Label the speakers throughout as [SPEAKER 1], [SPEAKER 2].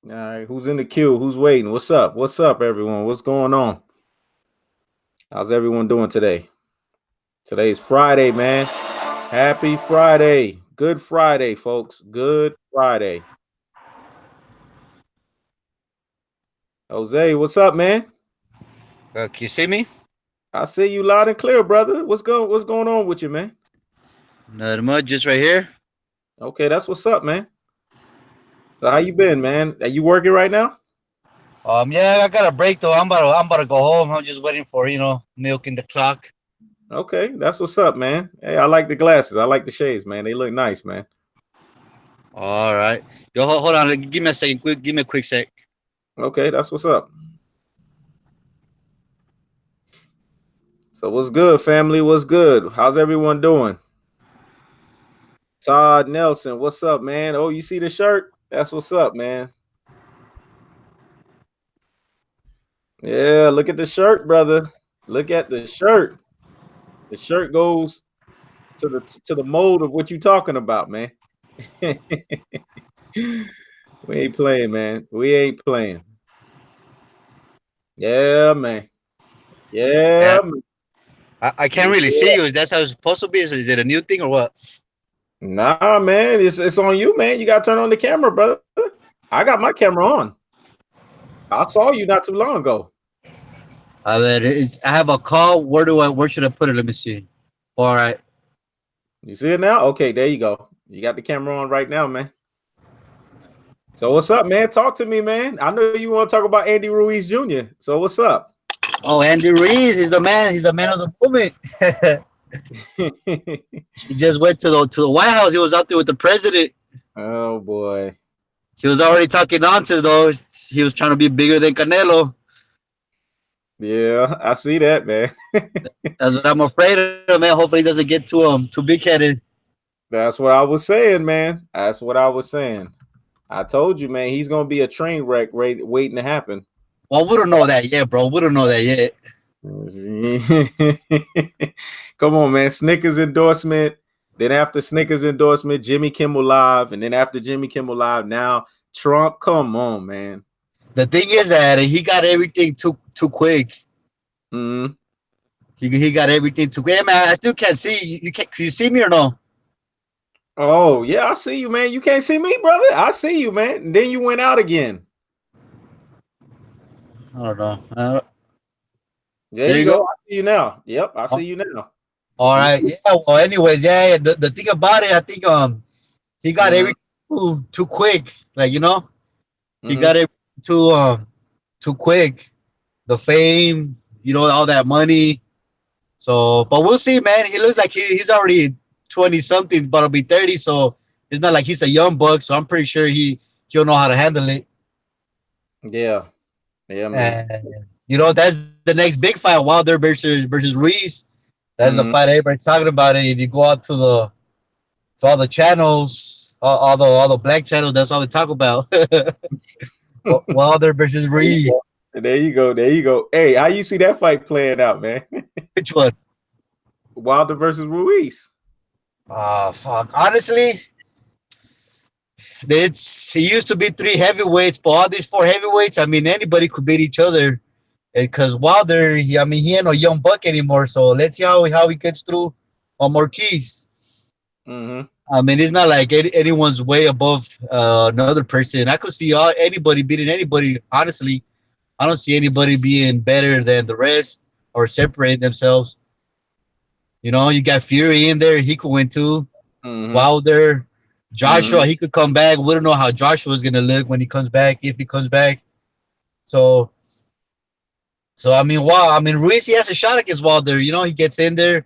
[SPEAKER 1] All right, who's in the queue? Who's waiting? What's up? What's up, everyone? What's going on? How's everyone doing today? Today's Friday, man. Happy Friday. Good Friday, folks. Good Friday. Jose, what's up, man?
[SPEAKER 2] Can you see me?
[SPEAKER 1] I see you loud and clear, brother. What's going on with you, man?
[SPEAKER 2] Not much, just right here.
[SPEAKER 1] Okay, that's what's up, man. So how you been, man? Are you working right now?
[SPEAKER 2] Yeah, I got a break though. I'm about to go home. I'm just waiting for milking the clock.
[SPEAKER 1] Okay, that's what's up, man. Hey, I like the glasses. I like the shades, man. They look nice, man.
[SPEAKER 2] All right, yo, hold on. Give me a second. Quick, give me a quick sec.
[SPEAKER 1] Okay, that's what's up. So what's good, family? What's good? How's everyone doing? Todd Nelson, what's up, man? Oh, you see the shirt? That's what's up, man. Yeah, look at the shirt, brother. Look at the shirt. The shirt goes to the mold of what you talking about, man. We ain't playing, man. We ain't playing. Yeah, man.
[SPEAKER 2] Yeah,
[SPEAKER 1] Yeah, man.
[SPEAKER 2] I can't really see
[SPEAKER 1] Yeah.
[SPEAKER 2] you. Is that how it's supposed to be? Is it a new thing or what?
[SPEAKER 1] Nah, man. It's on you, man. You gotta turn on the camera, brother. I got my camera on. I saw you not too long ago.
[SPEAKER 2] I have a call. Where should I put it? Let me see. All right.
[SPEAKER 1] You see it now? Okay, there you go. You got the camera on right now, man. So what's up, man? Talk to me, man. I know you want to talk about Andy Ruiz Jr. So what's up?
[SPEAKER 2] Oh, Andy Ruiz is the man. He's the man of the moment. He just went to the White House. He was out there with the president.
[SPEAKER 1] Oh boy.
[SPEAKER 2] He was already talking nonsense though. He was trying to be bigger than Canelo.
[SPEAKER 1] Yeah, I see that, man.
[SPEAKER 2] That's what I'm afraid of, man. Hopefully, he doesn't get too big headed.
[SPEAKER 1] That's what I was saying, man. That's what I was saying. I told you, man, he's gonna be a train wreck waiting to happen.
[SPEAKER 2] Well, we don't know that yet, bro. We don't know that yet.
[SPEAKER 1] Come on, man. Snickers endorsement. Then after Snickers endorsement, Jimmy Kimmel Live, and then after Jimmy Kimmel Live, now Trump. Come on, man.
[SPEAKER 2] The thing is that he got everything too quick.
[SPEAKER 1] Mm.
[SPEAKER 2] He got everything too quick. Hey, man, I still can't see you. Can you see me or no?
[SPEAKER 1] Oh, yeah, I see you, man. You can't see me, brother. I see you, man. And then you went out again.
[SPEAKER 2] I don't know.
[SPEAKER 1] There
[SPEAKER 2] There
[SPEAKER 1] you
[SPEAKER 2] you
[SPEAKER 1] go.
[SPEAKER 2] go.
[SPEAKER 1] I see you now. Yep, I see
[SPEAKER 2] Oh,
[SPEAKER 1] you now.
[SPEAKER 2] all
[SPEAKER 1] You
[SPEAKER 2] right.
[SPEAKER 1] see?
[SPEAKER 2] Yeah. Well, anyways, yeah. The thing about it, I think he got
[SPEAKER 1] Mm-hmm.
[SPEAKER 2] everything too quick. Like he
[SPEAKER 1] Mm-hmm.
[SPEAKER 2] got it too quick. The fame, all that money. So, but we'll see, man. He looks like he's already 20 something, but he'll be 30. So it's not like he's a young buck. So I'm pretty sure he'll know how to handle it.
[SPEAKER 1] Yeah. Yeah, man.
[SPEAKER 2] And that's the next big fight: Wilder versus Ruiz. That's the
[SPEAKER 1] Mm-hmm.
[SPEAKER 2] fight everybody's talking about. It. If you go out to all the channels, all the black channels, that's all they talk about. Wilder versus
[SPEAKER 1] There you
[SPEAKER 2] Ruiz.
[SPEAKER 1] go. There you go. There you go. Hey, how you see that fight playing out, man?
[SPEAKER 2] Which one?
[SPEAKER 1] Wilder versus Ruiz.
[SPEAKER 2] Fuck. Honestly, it used to be three heavyweights, but all these four heavyweights, I mean, anybody could beat each other. Because Wilder, he ain't no young buck anymore. So let's see how he gets through on Marquise.
[SPEAKER 1] Mm-hmm.
[SPEAKER 2] I mean, it's not like anyone's way above another person. I could see anybody beating anybody. Honestly, I don't see anybody being better than the rest or separating themselves. You got Fury in there; he could win too.
[SPEAKER 1] Mm-hmm.
[SPEAKER 2] Wilder,
[SPEAKER 1] Mm-hmm.
[SPEAKER 2] Joshua, he could come back. We don't know how Joshua's gonna look when he comes back, if he comes back. So, so I mean, wow, I mean, Ruiz, he has a shot against Wilder. He gets in there.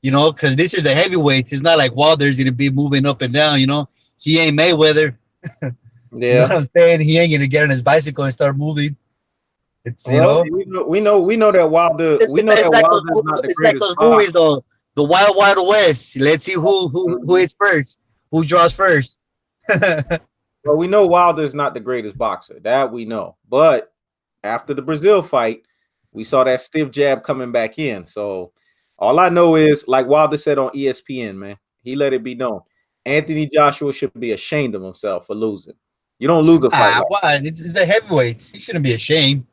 [SPEAKER 2] Because this is the heavyweights. It's not like Wilder's gonna be moving up and down. He ain't Mayweather. You know what
[SPEAKER 1] Yeah.
[SPEAKER 2] I'm saying? He ain't gonna get on his bicycle and start moving. It's you
[SPEAKER 1] Well,
[SPEAKER 2] know.
[SPEAKER 1] we know that Wilder
[SPEAKER 2] It's,
[SPEAKER 1] we know
[SPEAKER 2] it's
[SPEAKER 1] that
[SPEAKER 2] like
[SPEAKER 1] Wilder's not
[SPEAKER 2] those,
[SPEAKER 1] the
[SPEAKER 2] it's like
[SPEAKER 1] greatest
[SPEAKER 2] those
[SPEAKER 1] boxer.
[SPEAKER 2] movies though. The Wild Wild West. Let's see who
[SPEAKER 1] Mhm.
[SPEAKER 2] hits first. Who draws first.
[SPEAKER 1] Well, we know Wilder's not the greatest boxer. That we know. But after the Brazil fight, we saw that stiff jab coming back in. So all I know is, like Wilder said on ESPN, man, he let it be known. Anthony Joshua should be ashamed of himself for losing. You don't lose a fight. Like
[SPEAKER 2] Why? It's the heavyweights. He shouldn't be ashamed.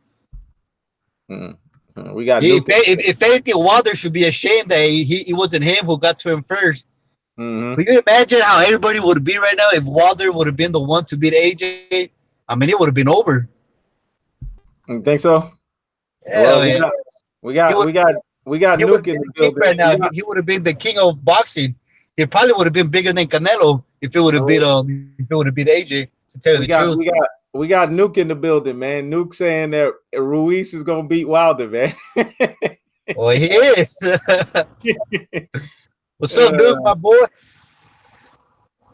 [SPEAKER 1] we got
[SPEAKER 2] If anything, Wilder should be ashamed that he wasn't him who got to him first. Can you imagine how everybody would be right now if Wilder would have been the one to beat AJ? I mean, it would have been over.
[SPEAKER 1] You think so?
[SPEAKER 2] Hell
[SPEAKER 1] well,
[SPEAKER 2] yeah.
[SPEAKER 1] we got Nuke in the building
[SPEAKER 2] right now. He would have been the king of boxing. He probably would have been bigger than Canelo if it would have been AJ. To tell you the truth,
[SPEAKER 1] we got Nuke in the building, man. Nuke saying that Ruiz is gonna beat Wilder, man.
[SPEAKER 2] Oh, he is. What's up, Nuke, my boy?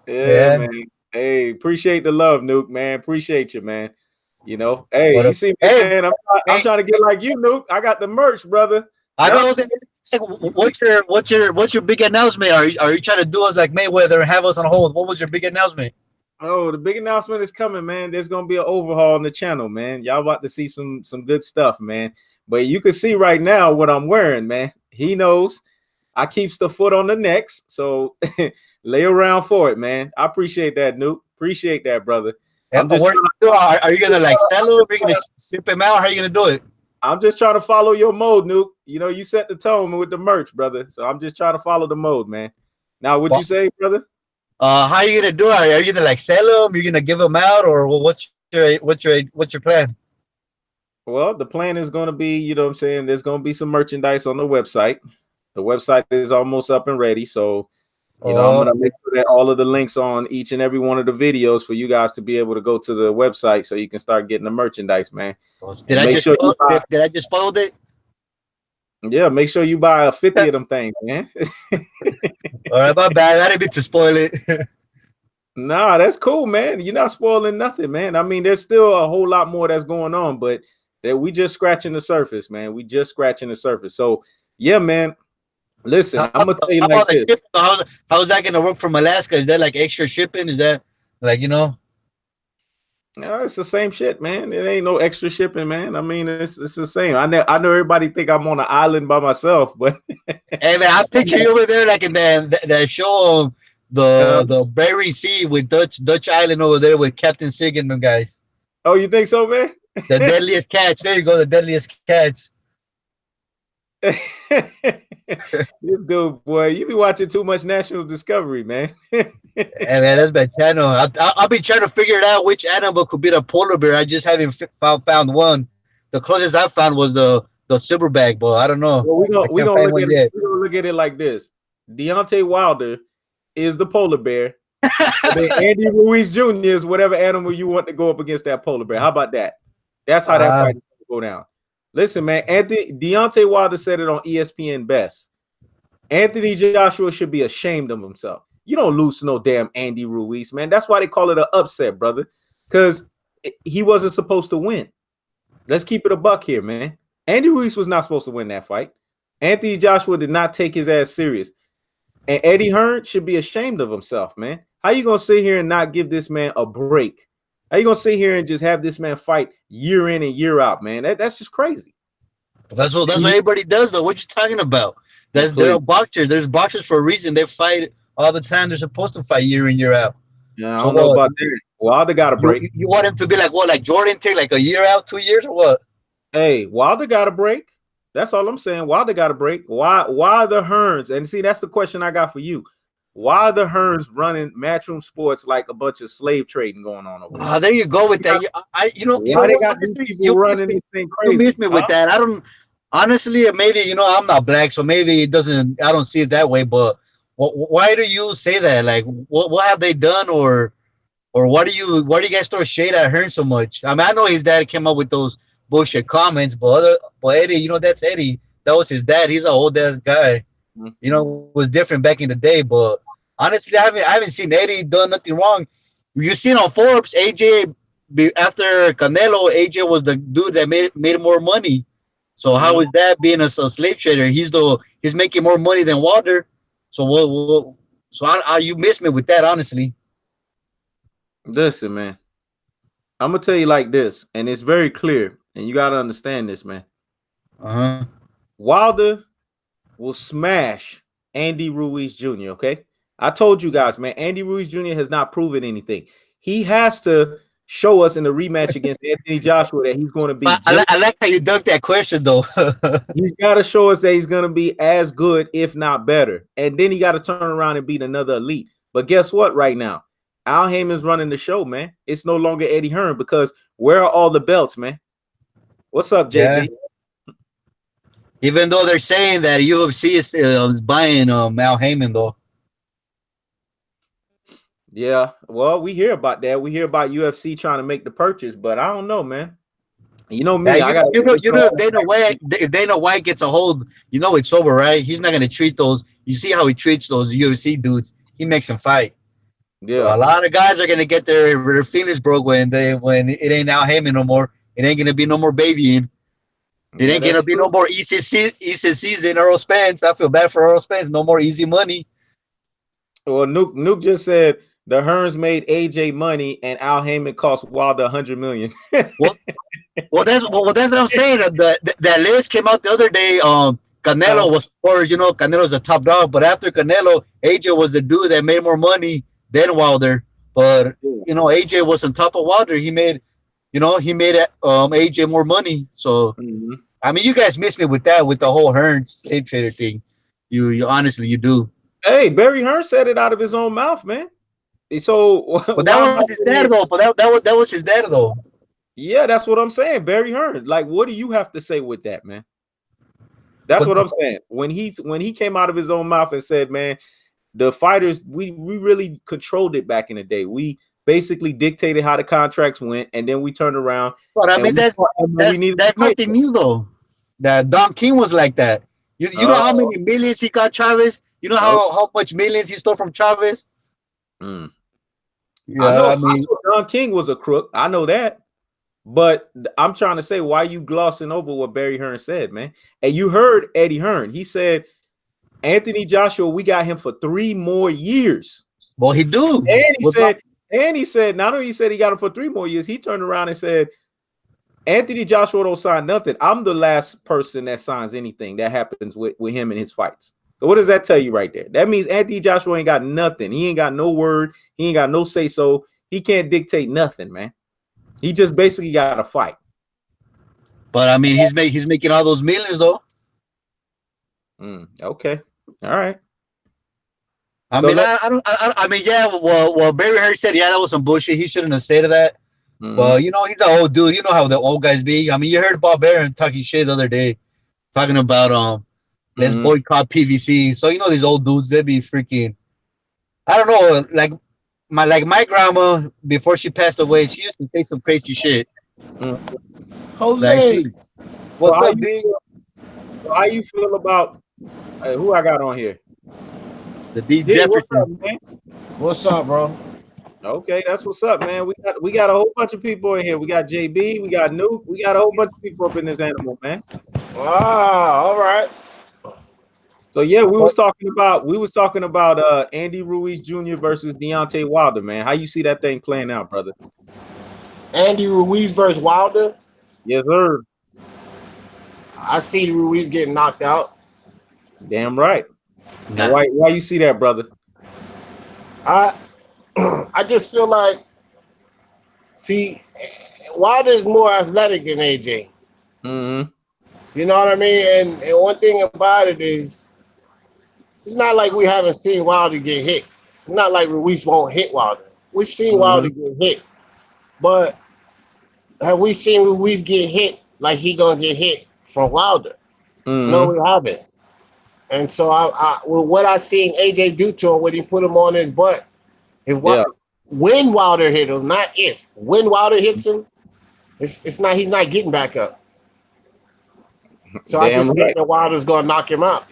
[SPEAKER 1] Yeah, man. Hey, appreciate the love, Nuke, man. Appreciate you, man. You know, hey, you see me, man. I'm trying to get like you, Nuke. I got the merch, brother.
[SPEAKER 2] I know. What's your big announcement? Are you trying to do us like Mayweather and have us on hold? What was your big announcement?
[SPEAKER 1] Oh, the big announcement is coming, man. There's gonna be an overhaul on the channel, man. Y'all about to see some good stuff, man. But you can see right now what I'm wearing, man. He knows I keeps the foot on the necks, so lay around for it, man. I appreciate that, Nuke. Appreciate that, brother.
[SPEAKER 2] Are you gonna like sell him? Are you gonna ship him out? How are you gonna do it?
[SPEAKER 1] I'm just trying to follow your mode, Nuke. You know, you set the tone with the merch, brother. So I'm just trying to follow the mode, man. Now, what'd you say, brother?
[SPEAKER 2] How are you gonna do it? Are you gonna like sell them? Are you gonna give them out, or what's your plan?
[SPEAKER 1] Well, the plan is gonna be, you know what I'm saying, there's gonna be some merchandise on the website. The website is almost up and ready, so you know, I'm gonna make sure that all of the links on each and every one of the videos for you guys to be able to go to the website so you can start getting the merchandise, man.
[SPEAKER 2] Did I just spoil it?
[SPEAKER 1] Yeah, make sure you buy 50 of them things, man.
[SPEAKER 2] All right, my bad. I didn't mean to spoil it.
[SPEAKER 1] Nah, that's cool, man. You're not spoiling nothing, man. I mean, there's still a whole lot more that's going on, but that we just scratching the surface, man. We just scratching the surface. So yeah, man. Listen, I'm gonna tell you like this.
[SPEAKER 2] How is that gonna work from Alaska? Is that like extra shipping? Is that like, you know?
[SPEAKER 1] No, it's the same shit, man. It ain't no extra shipping, man. I mean, it's the same. I know everybody think I'm on an island by myself, but
[SPEAKER 2] hey, man, I picture you over there like in that show of the Bering Sea with Dutch Island over there with Captain Sig and them guys.
[SPEAKER 1] Oh, you think so, man?
[SPEAKER 2] The deadliest catch. There you go, the deadliest catch.
[SPEAKER 1] This dude, boy, you be watching too much National Discovery, man.
[SPEAKER 2] Hey, man, that's my channel. I'll be trying to figure it out which animal could be the polar bear. I just haven't found one. The closest I found was the silverback, but I don't know.
[SPEAKER 1] Well, we're gonna look at it like this: Deontay Wilder is the polar bear. And Andy Ruiz Jr. is whatever animal you want to go up against that polar bear. How about that? That's how that fight is gonna go down. Listen, man, Deontay Wilder said it on ESPN best. Anthony Joshua should be ashamed of himself. You don't lose to no damn Andy Ruiz, man. That's why they call it an upset, brother, because he wasn't supposed to win. Let's keep it a buck here, man. Andy Ruiz was not supposed to win that fight. Anthony Joshua did not take his ass serious. And Eddie Hearn should be ashamed of himself, man. How you going to sit here and not give this man a break? How you going to sit here and just have this man fight year in and year out, man? That's just crazy.
[SPEAKER 2] That's what everybody does, though. What you talking about? They're a boxer. There's boxers for a reason. They fight all the time. They're supposed to fight year in, year out.
[SPEAKER 1] Yeah, I don't know about that. Wilder got a break.
[SPEAKER 2] You want him to be like what? Like Jordan take like a year out, 2 years, or what?
[SPEAKER 1] Hey, Wilder got a break. That's all I'm saying. Wilder got a break. Why the Hearns? And see, that's the question I got for you. Why are the Hearns running Matchroom Sports like a bunch of slave trading going on over there?
[SPEAKER 2] There you go with that. You miss me with that. I don't honestly. Maybe I'm not black, so maybe it doesn't. I don't see it that way. But why do you say that? Like, what have they done, or why do you guys throw shade at Hearn so much? I mean, I know his dad came up with those bullshit comments, but Eddie, that's Eddie. That was his dad. He's an old ass guy. It was different back in the day, but honestly, I haven't seen Eddie done nothing wrong. You seen on Forbes, AJ after Canelo, AJ was the dude that made more money. So how is that being a slave trader? He's making more money than Wilder. So you miss me with that, honestly.
[SPEAKER 1] Listen, man, I'm gonna tell you like this, and it's very clear, and you gotta understand this, man. Wilder will smash Andy Ruiz Jr., okay? I told you guys, man, Andy Ruiz Jr. has not proven anything. He has to show us in the rematch against Anthony Joshua that he's going to be just.
[SPEAKER 2] I like how you dunked that question though.
[SPEAKER 1] He's got to show us that he's going to be as good, if not better. And then he got to turn around and beat another elite. But guess what right now? Al Heyman's running the show, man. It's no longer Eddie Hearn because where are all the belts, man? What's up, JB?
[SPEAKER 2] Yeah. Even though they're saying that UFC is buying Al Heyman, though.
[SPEAKER 1] Yeah, well, we hear about that. We hear about UFC trying to make the purchase, but I don't know, man. You know me.
[SPEAKER 2] Yeah, if Dana White gets a hold, it's over, right? He's not gonna treat those. You see how he treats those UFC dudes. He makes them fight.
[SPEAKER 1] Yeah,
[SPEAKER 2] so a lot of guys are gonna get their feelings broke when it ain't Al Heyman no more. It ain't gonna be no more babying. It ain't gonna be no more easy season. Earl Spence. I feel bad for Earl Spence. No more easy money.
[SPEAKER 1] Well, Nuke just said the Hearns made AJ money and Al Heyman cost Wilder $100 million.
[SPEAKER 2] Well, that's what I'm saying. That list came out the other day. Canelo was, Canelo's the top dog, but after Canelo, AJ was the dude that made more money than Wilder. But AJ was on top of Wilder. He made AJ more money. So I mean, you guys missed me with that, with the whole Hearns slave trader thing. You honestly, you do.
[SPEAKER 1] Hey, Barry Hearn said it out of his own mouth, man. So,
[SPEAKER 2] but that was his dad though. But that was his dad though.
[SPEAKER 1] Yeah, that's what I'm saying, Barry Hearn. Like, what do you have to say with that, man? That's what I'm saying. When he came out of his own mouth and said, man, the fighters, we really controlled it back in the day. We basically dictated how the contracts went, and then we turned around.
[SPEAKER 2] But I mean, that's nothing new though. That Don King was like that. You know how many millions he got Chavez? You know how much millions he stole from Chavez?
[SPEAKER 1] Yeah, I know Don King was a crook. I know that. But I'm trying to say, why are you glossing over what Barry Hearn said, man? And you heard Eddie Hearn. He said, Anthony Joshua, we got him for 3 more years.
[SPEAKER 2] Well, he do.
[SPEAKER 1] And he said, not only he said he got him for 3 more years, he turned around and said, Anthony Joshua don't sign nothing. I'm the last person that signs anything that happens with him in his fights. So what does that tell you right there? That means Anthony Joshua ain't got nothing. He ain't got no word. He ain't got no say so. He can't dictate nothing, man. He just basically got to fight.
[SPEAKER 2] But I mean, he's making all those millions though.
[SPEAKER 1] Okay, all right.
[SPEAKER 2] I mean, yeah. Well, Barry Hearn said, yeah, that was some bullshit. He shouldn't have said that. Well, he's an old dude. You know how the old guys be. I mean, you heard Bob Aaron talking shit the other day, talking about let's boycott PVC. So these old dudes, they be freaking. I don't know, like my grandma before she passed away, she used to say some crazy shit.
[SPEAKER 3] Jose,
[SPEAKER 1] what's up, B? How you feel about who I got on here?
[SPEAKER 2] The D Jefferson.
[SPEAKER 1] What's up, man?
[SPEAKER 3] What's up, bro?
[SPEAKER 1] Okay, that's what's up, man. We got a whole bunch of people in here. We got JB, we got Nuke, we got a whole bunch of people up in this animal, man.
[SPEAKER 3] All right.
[SPEAKER 1] So yeah, we was talking about Andy Ruiz Jr. versus Deontay Wilder, man. How you see that thing playing out, brother?
[SPEAKER 3] Andy Ruiz versus Wilder?
[SPEAKER 1] Yes, sir.
[SPEAKER 3] I see Ruiz getting knocked out.
[SPEAKER 1] Damn right. Now, why you see that, brother?
[SPEAKER 3] I just feel like, Wilder is more athletic than AJ. You know what I mean? And one thing about it is, it's not like we haven't seen Wilder get hit. It's not like Ruiz won't hit Wilder. We've seen Wilder get hit. But have we seen Ruiz get hit like he gonna get hit from Wilder? No, we haven't. And so with what I seen AJ do to him when he put him on his butt, when Wilder hit him, not if. When Wilder hits him, he's not getting back up. So I just think that Wilder's gonna knock him out,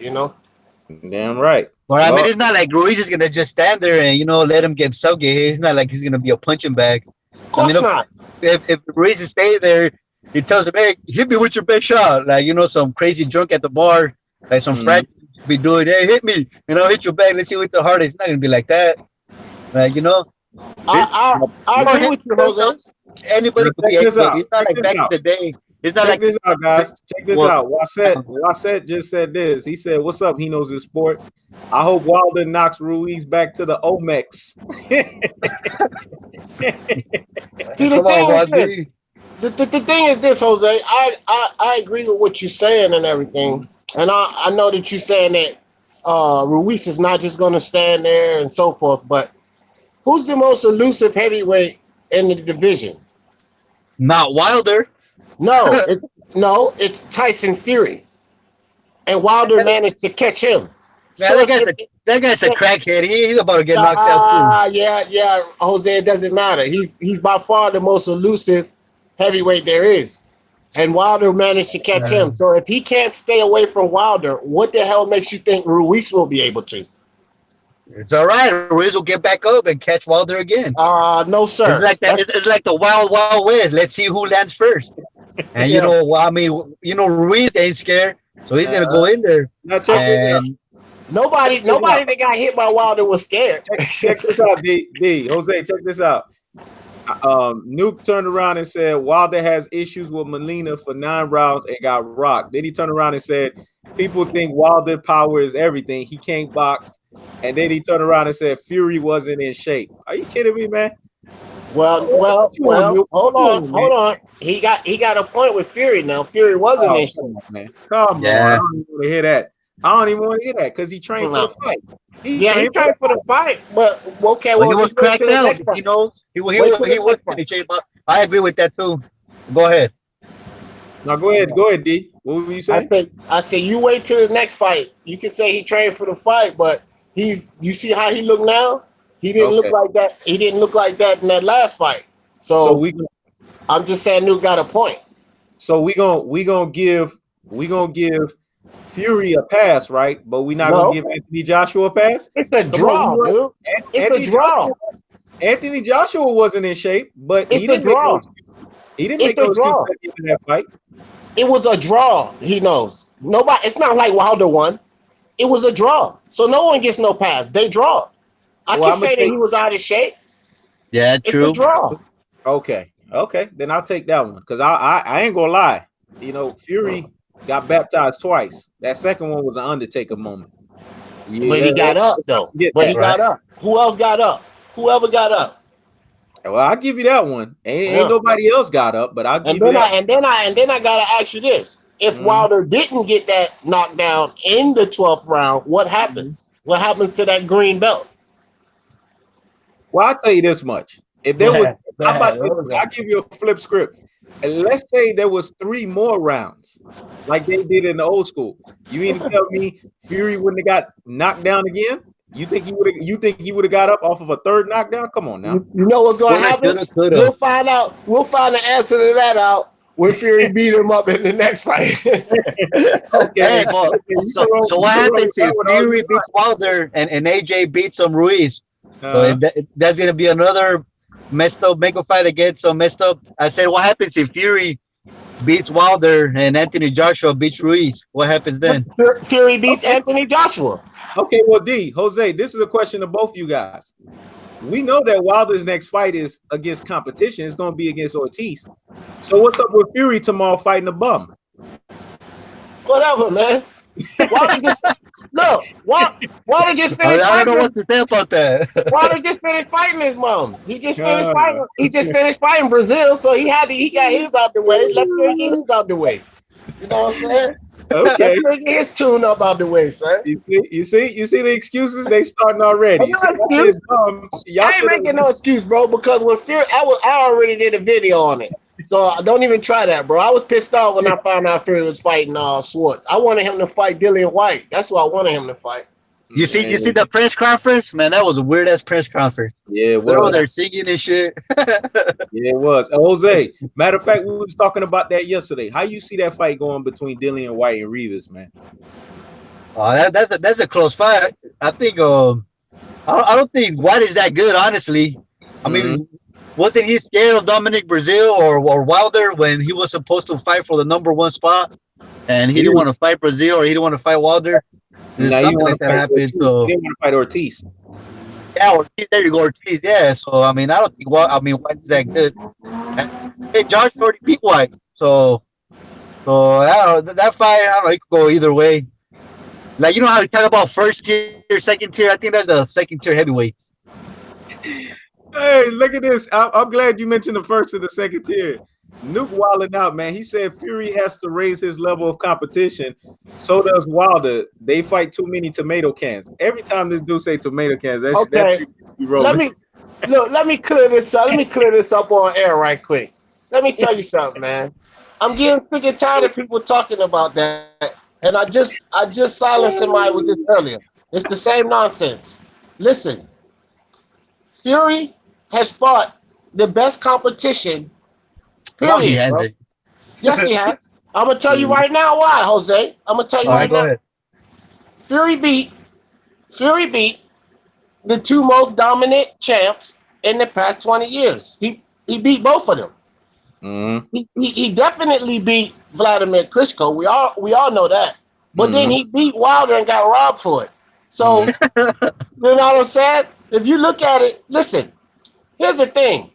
[SPEAKER 1] Damn right.
[SPEAKER 2] But I mean, it's not like Ruiz is gonna just stand there and let him get hit. It's not like he's gonna be a punching bag.
[SPEAKER 3] Of course not.
[SPEAKER 2] If Ruiz is staying there, he tells him, "Hey, hit me with your best shot." Like some crazy drunk at the bar, like some frat be doing. Hey, hit me, hit your back. Let's see what's the hardest. It's not gonna be like that. Like
[SPEAKER 3] I agree with you, Jose.
[SPEAKER 2] Anybody could be. It's not like back in the day. It's not like
[SPEAKER 1] this out, guys. Check this out. Wasset just said this. He said, "What's up?" He knows his sport. I hope Wilder knocks Ruiz back to the Omex.
[SPEAKER 3] See,
[SPEAKER 2] Come on, Rodri.
[SPEAKER 3] the thing is this, Jose. I agree with what you're saying and everything, and I know that you're saying that Ruiz is not just going to stand there and so forth. But who's the most elusive heavyweight in the division?
[SPEAKER 2] Not Wilder.
[SPEAKER 3] No, it's Tyson Fury, and Wilder managed to catch him.
[SPEAKER 2] Man,
[SPEAKER 3] So
[SPEAKER 2] that guy's a crackhead. He's about to get knocked out too.
[SPEAKER 3] yeah, Jose. It doesn't matter. He's by far the most elusive heavyweight there is, and Wilder managed to catch him. So if he can't stay away from Wilder, what the hell makes you think Ruiz will be able to?
[SPEAKER 2] It's all right. Ruiz will get back up and catch Wilder again.
[SPEAKER 3] No, sir.
[SPEAKER 2] It's like that. It's like the Wild Wild West. Let's see who lands first. And
[SPEAKER 3] Yeah.
[SPEAKER 2] Ruiz ain't scared, so he's gonna go in there.
[SPEAKER 1] Now check this out.
[SPEAKER 3] Nobody that got hit by Wilder was scared.
[SPEAKER 1] Check this out, D. Jose, check this out. Nuke turned around and said Wilder has issues with Molina for 9 rounds and got rocked. Then he turned around and said people think Wilder power is everything. He can't box. And then he turned around and said Fury wasn't in shape. Are you kidding me, man?
[SPEAKER 3] Well. Hold on. He got a point with Fury now. Fury wasn't in shape.
[SPEAKER 1] Come on, man. Come on. I don't even want to hear that. I don't even want to hear that because he trained for the fight. He trained for the fight. But okay,
[SPEAKER 2] well, he was cracked out. He knows he was in shape. I agree with that too. Go ahead.
[SPEAKER 1] Now go ahead, D. What were you saying?
[SPEAKER 3] I said you wait till the next fight. You can say he trained for the fight, but you see how he look now? He didn't look like that. He didn't look like that in that last fight. So I'm just saying Nuke got a point. So we gonna give
[SPEAKER 1] Fury a pass, right? But we're not gonna give Anthony Joshua a pass.
[SPEAKER 3] It's a draw, dude. It's a draw.
[SPEAKER 1] Anthony Joshua wasn't in shape, but
[SPEAKER 3] he didn't make those
[SPEAKER 1] in that fight.
[SPEAKER 3] It was a draw. He knows. Nobody. It's not like Wilder won. It was a draw, so no one gets no pass. They draw. I can say that he was out of shape.
[SPEAKER 2] Yeah, true.
[SPEAKER 3] It's a draw.
[SPEAKER 1] Okay, then I'll take that one because I ain't gonna lie. You know, Fury got baptized twice. That second one was an Undertaker moment.
[SPEAKER 3] Yeah. But he got up though. He got up. Who else got up? Whoever got up.
[SPEAKER 1] Well, I'll give you that one. Ain't nobody else got up, but I'll give you that.
[SPEAKER 3] And then I gotta ask you this: if Wilder didn't get that knockdown in the 12th round, what happens? What happens to that green belt?
[SPEAKER 1] Well, I'll tell you this much: if there was, I'll give you a flip script. And let's say there was 3 more rounds, like they did in the old school. You mean to tell me Fury wouldn't have got knocked down again? You think he would have got up off of a 3rd knockdown? Come on now.
[SPEAKER 3] You know what's going to happen? We'll find out. We'll find the answer to that out when Fury beat him up in the next fight.
[SPEAKER 2] Okay. So what happens if Fury beats Wilder and AJ beats some Ruiz? So that's going to be another messed up mega fight against some messed up. I said, what happens if Fury beats Wilder and Anthony Joshua beats Ruiz? What happens then?
[SPEAKER 3] Fury beats Anthony Joshua.
[SPEAKER 1] Okay, well, Jose, this is a question to both you guys. We know that Wilder's next fight is against competition. It's going to be against Ortiz. So what's up with Fury tomorrow fighting a bum?
[SPEAKER 3] Whatever, man. Wilder just finished.
[SPEAKER 2] I don't know what to say about that.
[SPEAKER 3] Wilder just finished fighting his mom. He just finished fighting. He just finished fighting Brazil, so he got his out the way. Let Fury get his out the way. You know what I'm saying?
[SPEAKER 1] Okay.
[SPEAKER 3] Let Fury get his tune up out the way, son.
[SPEAKER 1] You see the excuses they starting already.
[SPEAKER 3] I ain't making no excuse, bro, because when Fury, I already did a video on it. So don't even try that, bro. I was pissed off when I found out Fury was fighting Schwartz. I wanted him to fight Dillian White. That's what I wanted him to fight.
[SPEAKER 2] You see the press conference? Man, that was a weird ass press conference.
[SPEAKER 1] Yeah, it was.
[SPEAKER 2] They're all there singing and shit.
[SPEAKER 1] Yeah, it was. Jose, matter of fact, we was talking about that yesterday. How you see that fight going between Dillian White and Ruiz, man?
[SPEAKER 2] That's a close fight. I think I don't think White is that good, honestly. I mean, wasn't he scared of Dominic Brazil or Wilder when he was supposed to fight for the #1 spot, and he didn't want to fight Brazil or he didn't want to fight Wilder?
[SPEAKER 1] Now you want to fight Ortiz.
[SPEAKER 2] So.
[SPEAKER 1] He didn't want to fight Ortiz.
[SPEAKER 2] Yeah, Ortiz. There you go, Ortiz. Yeah. So I mean, I don't think White's that good. Hey, Josh already beat White, so I don't know, that fight. I don't know. It could go either way. Like, you know how we talk about first tier, second tier. I think that's the second tier heavyweight.
[SPEAKER 1] Hey, look at this. I'm glad you mentioned the first and the second tier. Nuke wilding out, man. He said Fury has to raise his level of competition. So does Wilder. They fight too many tomato cans. Every time this dude say tomato cans, that
[SPEAKER 3] Okay,
[SPEAKER 1] be
[SPEAKER 3] let
[SPEAKER 1] rolling.
[SPEAKER 3] me look. Let me clear this up. Let me clear this up on air right quick. Let me tell you something, man. I'm getting freaking tired of people talking about that, and I just silenced somebody with this earlier. It's the same nonsense. Listen, Fury has fought the best competition.
[SPEAKER 2] No, he
[SPEAKER 3] Period, bro.
[SPEAKER 2] hasn't.
[SPEAKER 3] Yes, he has. I'm gonna tell you
[SPEAKER 1] Mhm.
[SPEAKER 3] right now why, Jose. I'm gonna tell you
[SPEAKER 2] All right,
[SPEAKER 3] right
[SPEAKER 2] go
[SPEAKER 3] now.
[SPEAKER 2] ahead.
[SPEAKER 3] Fury beat Fury beat the two most dominant champs in the past 20 years. He beat both of them.
[SPEAKER 1] Mhm.
[SPEAKER 3] He definitely beat Vladimir Klitschko. We all know that. But then
[SPEAKER 1] Mhm.
[SPEAKER 3] he beat Wilder and got robbed for it. So
[SPEAKER 1] Mhm.
[SPEAKER 3] you know what I'm saying? If you look at it, listen. Here's the thing.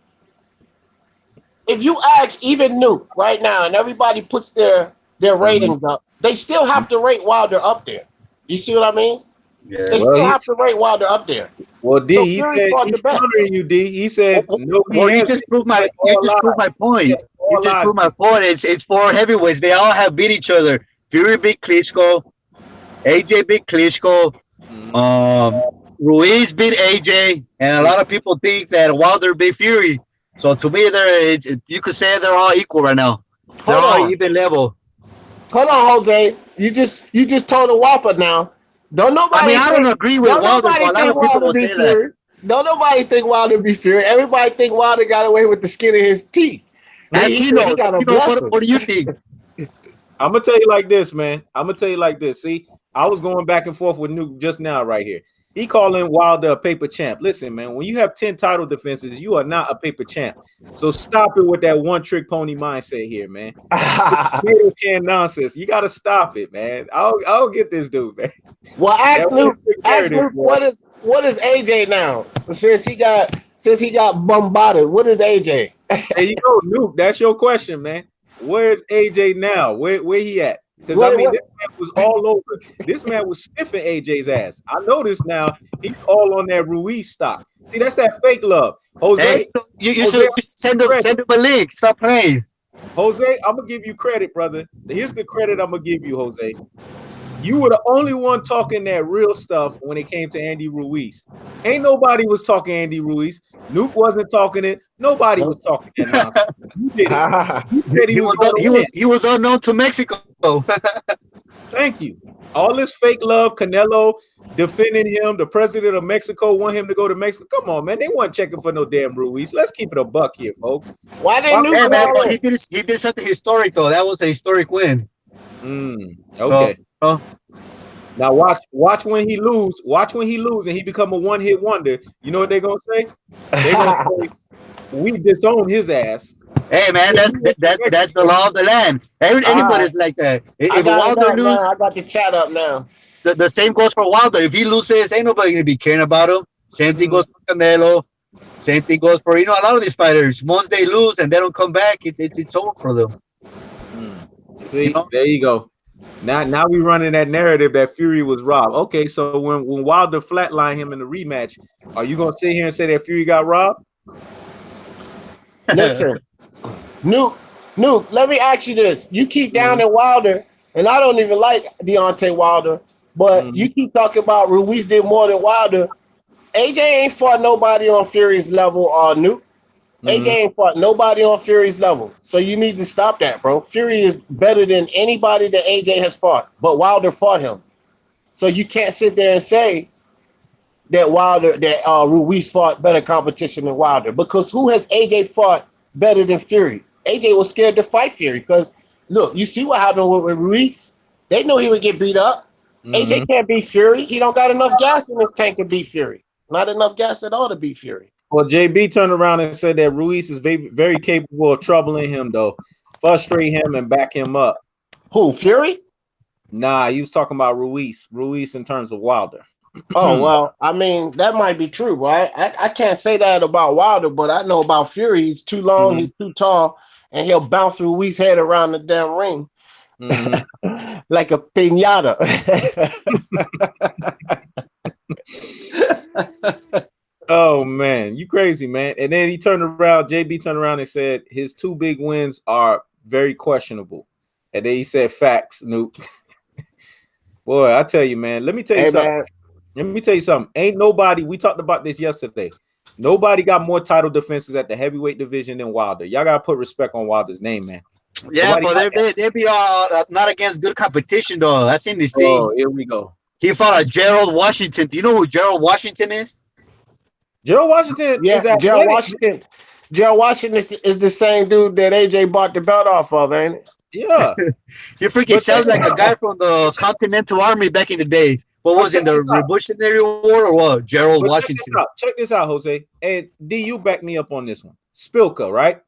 [SPEAKER 3] If you ask even Nuke right now, and everybody puts their
[SPEAKER 1] Mhm.
[SPEAKER 3] ratings up, they still have to rate Wilder up there. You see what I mean?
[SPEAKER 2] Yeah.
[SPEAKER 3] They
[SPEAKER 1] Well,
[SPEAKER 3] still
[SPEAKER 1] he
[SPEAKER 3] have to rate Wilder up there.
[SPEAKER 1] D.
[SPEAKER 3] So
[SPEAKER 1] He
[SPEAKER 3] Fury
[SPEAKER 1] said
[SPEAKER 3] fought the
[SPEAKER 1] he's
[SPEAKER 3] best.
[SPEAKER 1] countering you. D. He said no, he
[SPEAKER 2] Well, you
[SPEAKER 1] hasn't.
[SPEAKER 2] just proved
[SPEAKER 1] He
[SPEAKER 2] my
[SPEAKER 1] said all lies. He
[SPEAKER 2] point.
[SPEAKER 1] said
[SPEAKER 2] You
[SPEAKER 1] all
[SPEAKER 2] just
[SPEAKER 1] lies.
[SPEAKER 2] proved my point. It's four heavyweights. They all have beat each other. Fury beat Klitschko. AJ beat Klitschko.
[SPEAKER 1] Mhm.
[SPEAKER 2] Um, Ruiz beat AJ, and a lot of people think that Wilder beat Fury. So to me, you could say they're all equal right now. They're
[SPEAKER 3] Hold
[SPEAKER 2] all
[SPEAKER 3] on.
[SPEAKER 2] even level.
[SPEAKER 3] Hold on, Jose. You just told a whopper now. Don't
[SPEAKER 2] I mean,
[SPEAKER 3] nobody
[SPEAKER 2] I don't
[SPEAKER 3] think
[SPEAKER 2] agree with
[SPEAKER 3] don't
[SPEAKER 2] Wilder,
[SPEAKER 3] nobody
[SPEAKER 2] but a lot
[SPEAKER 3] think
[SPEAKER 2] of people
[SPEAKER 3] Wilder
[SPEAKER 2] will say
[SPEAKER 3] beat
[SPEAKER 2] that.
[SPEAKER 3] Fury. Don't nobody think Wilder beat Fury. Everybody think Wilder got away with the skin of his teeth.
[SPEAKER 2] Ask
[SPEAKER 3] He
[SPEAKER 2] Kino.
[SPEAKER 3] got a
[SPEAKER 2] Kino,
[SPEAKER 3] blessing.
[SPEAKER 2] what do you think?
[SPEAKER 1] I'm gonna tell you like this, man. I'm gonna tell you like this. See, I was going back and forth with Nuke just now, right here. He calling Wilder a paper champ. Listen, man, when you have 10 title defenses, you are not a paper champ. So stop it with that one trick pony mindset here, man. Tomato can nonsense. You gotta stop it, man. I'll get this dude, man.
[SPEAKER 3] Well,
[SPEAKER 1] That one trick
[SPEAKER 3] ask
[SPEAKER 1] narrative,
[SPEAKER 3] Luke,
[SPEAKER 1] boy.
[SPEAKER 3] what is AJ now? Since he got bombarded, what is AJ?
[SPEAKER 1] There you go, Nuke. That's your question, man. Where's AJ now? Where he at? Because I mean,
[SPEAKER 3] What
[SPEAKER 1] this man was all over. This man was sniffing AJ's ass. I noticed now he's all on that Ruiz stock. See, that's that fake love.
[SPEAKER 2] Hey,
[SPEAKER 1] Jose,
[SPEAKER 2] you
[SPEAKER 1] Jose,
[SPEAKER 2] should
[SPEAKER 1] I'm
[SPEAKER 2] send
[SPEAKER 1] gonna give you
[SPEAKER 2] them
[SPEAKER 1] credit.
[SPEAKER 2] send them a link. Stop playing.
[SPEAKER 1] Jose, I'm gonna give you credit, brother. Here's the credit I'm gonna give you, Jose. You were the only one talking that real stuff when it came to Andy Ruiz. Ain't nobody was talking Andy Ruiz. Nuke wasn't talking it. Nobody was talking that nonsense. You did it. You said he
[SPEAKER 2] He
[SPEAKER 1] was
[SPEAKER 2] was
[SPEAKER 1] going to win.
[SPEAKER 2] he was unknown to Mexico.
[SPEAKER 1] Thank you. All this fake love, Canelo defending him, the president of Mexico want him to go to Mexico. Come on, man. They weren't checking for no damn Ruiz. Let's keep it a buck here, folks.
[SPEAKER 3] Why
[SPEAKER 1] Why
[SPEAKER 3] didn't Nuke
[SPEAKER 2] Yeah, man,
[SPEAKER 3] call
[SPEAKER 2] but
[SPEAKER 3] in?
[SPEAKER 2] he did something historic though. That was a historic win. So
[SPEAKER 1] Okay. Now watch when he lose. Watch when he lose and he become a one-hit wonder. You know what they're gonna say? They're gonna say we disown his ass.
[SPEAKER 2] hey, man,
[SPEAKER 1] He went to
[SPEAKER 2] that's the
[SPEAKER 1] Mexico.
[SPEAKER 2] law of the land.
[SPEAKER 3] All
[SPEAKER 2] Anybody's
[SPEAKER 3] right,
[SPEAKER 2] like that.
[SPEAKER 3] I
[SPEAKER 2] If
[SPEAKER 3] got it
[SPEAKER 2] Wilder
[SPEAKER 3] up now.
[SPEAKER 2] lose,
[SPEAKER 3] I got the chat up now.
[SPEAKER 2] the same goes for Wilder. If he loses, ain't nobody gonna be caring about him. Same thing goes for Canelo. Same thing goes for a lot of these fighters. Once they lose and they don't come back, it's over for them. You
[SPEAKER 1] See,
[SPEAKER 2] know.
[SPEAKER 1] there you go. Now we running that narrative that Fury was robbed. Okay, so when Wilder flatlined him in the rematch, are you gonna sit here and say that Fury got robbed?
[SPEAKER 3] Listen, Nuke, let me ask you this. You keep down
[SPEAKER 1] Mhm.
[SPEAKER 3] in Wilder, and I don't even like Deontay Wilder, but
[SPEAKER 1] Mhm.
[SPEAKER 3] you keep talking about Ruiz did more than Wilder. AJ ain't fought nobody on Fury's level or Nuke.
[SPEAKER 1] Mhm.
[SPEAKER 3] AJ ain't fought nobody on Fury's level. So you need to stop that, bro. Fury is better than anybody that AJ has fought, but Wilder fought him. So you can't sit there and say that Ruiz fought better competition than Wilder, because who has AJ fought better than Fury? AJ was scared to fight Fury because look, you see what happened with Ruiz. They knew he would get beat up. AJ
[SPEAKER 1] Mhm.
[SPEAKER 3] can't beat Fury. He don't got enough gas in his tank to beat Fury. Not enough gas at all to beat Fury.
[SPEAKER 1] Well, JB turned around and said that Ruiz is very capable of troubling him, though, frustrate him and back him up.
[SPEAKER 3] Who, Fury?
[SPEAKER 1] Nah, he was talking about Ruiz. Ruiz in terms of Wilder.
[SPEAKER 3] Oh well, I mean that might be true, right? I can't say that about Wilder, but I know about Fury. He's too long,
[SPEAKER 1] Mhm.
[SPEAKER 3] he's too tall, and he'll bounce Ruiz's head around the damn ring
[SPEAKER 1] Mhm.
[SPEAKER 3] like a pinata.
[SPEAKER 1] Oh man, you crazy, man. And then he turned around, JB turned around and said his 2 big wins are very questionable. And then he said facts, Nuke. Boy, I tell you, man. Let me tell you something.
[SPEAKER 3] Man.
[SPEAKER 1] Let me tell you something. Ain't nobody, we talked about this yesterday. Nobody got more title defenses at the heavyweight division than Wilder. Y'all gotta put respect on Wilder's name, man.
[SPEAKER 2] Yeah, but they be not against good competition though. That's in these things.
[SPEAKER 1] Here we go.
[SPEAKER 2] He fought a Gerald Washington. Do you know who Gerald Washington is?
[SPEAKER 1] Gerald Washington is
[SPEAKER 3] Gerald
[SPEAKER 1] athletic.
[SPEAKER 3] Washington. Gerald Washington is the same dude that AJ bought the belt off of, ain't it?
[SPEAKER 1] Yeah.
[SPEAKER 2] He freaking sounds like a guy from the Continental Army back in the day. What was in the Revolutionary War or what? Gerald Washington.
[SPEAKER 1] Check this out, Jose. And D, you back me up on this one. Spilka, right?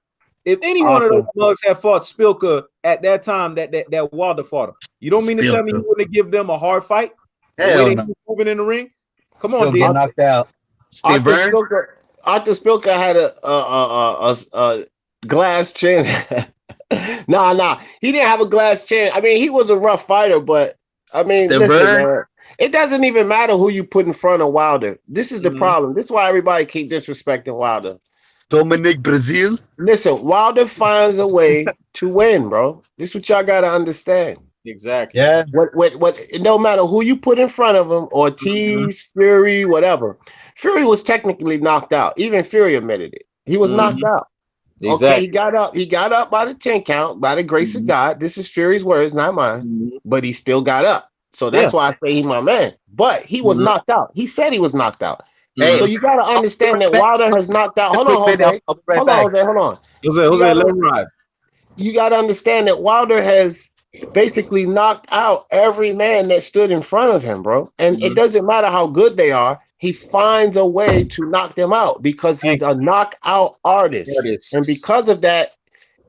[SPEAKER 1] If any one of those mugs had fought Spilka at that time that Wilder fought him, you don't mean to tell me you wouldn't give them a hard fight?
[SPEAKER 2] Hell no.
[SPEAKER 1] Moving in the ring? Come on, D.
[SPEAKER 2] Get knocked out.
[SPEAKER 3] Arthur Spilka had a glass chin. Nah. He didn't have a glass chin. I mean, he was a rough fighter, but I mean, listen, man, it doesn't even matter who you put in front of Wilder. This is the problem. This is why everybody keep disrespecting Wilder.
[SPEAKER 2] Dominic Brazil.
[SPEAKER 3] Listen, Wilder finds a way to win, bro. This is what y'all gotta understand.
[SPEAKER 1] Exactly.
[SPEAKER 2] Yeah.
[SPEAKER 3] What it don't matter who you put in front of him, Ortiz, Fury, whatever. Fury was technically knocked out. Even Fury admitted it. He was knocked out.
[SPEAKER 1] Exactly.
[SPEAKER 3] Okay, he got up by the 10 count, by the grace of God. This is Fury's words, not mine. But he still got up. So that's why I say he's my man. But he was knocked out. He said he was knocked out. Hey, so you got to understand that Wilder has knocked out. Hold on, Jose. Hold on.
[SPEAKER 1] Jose, let him ride.
[SPEAKER 3] You got to understand that Wilder has basically knocked out every man that stood in front of him, bro. And it doesn't matter how good they are. He finds a way to knock them out because he's a knockout artist. And because of that,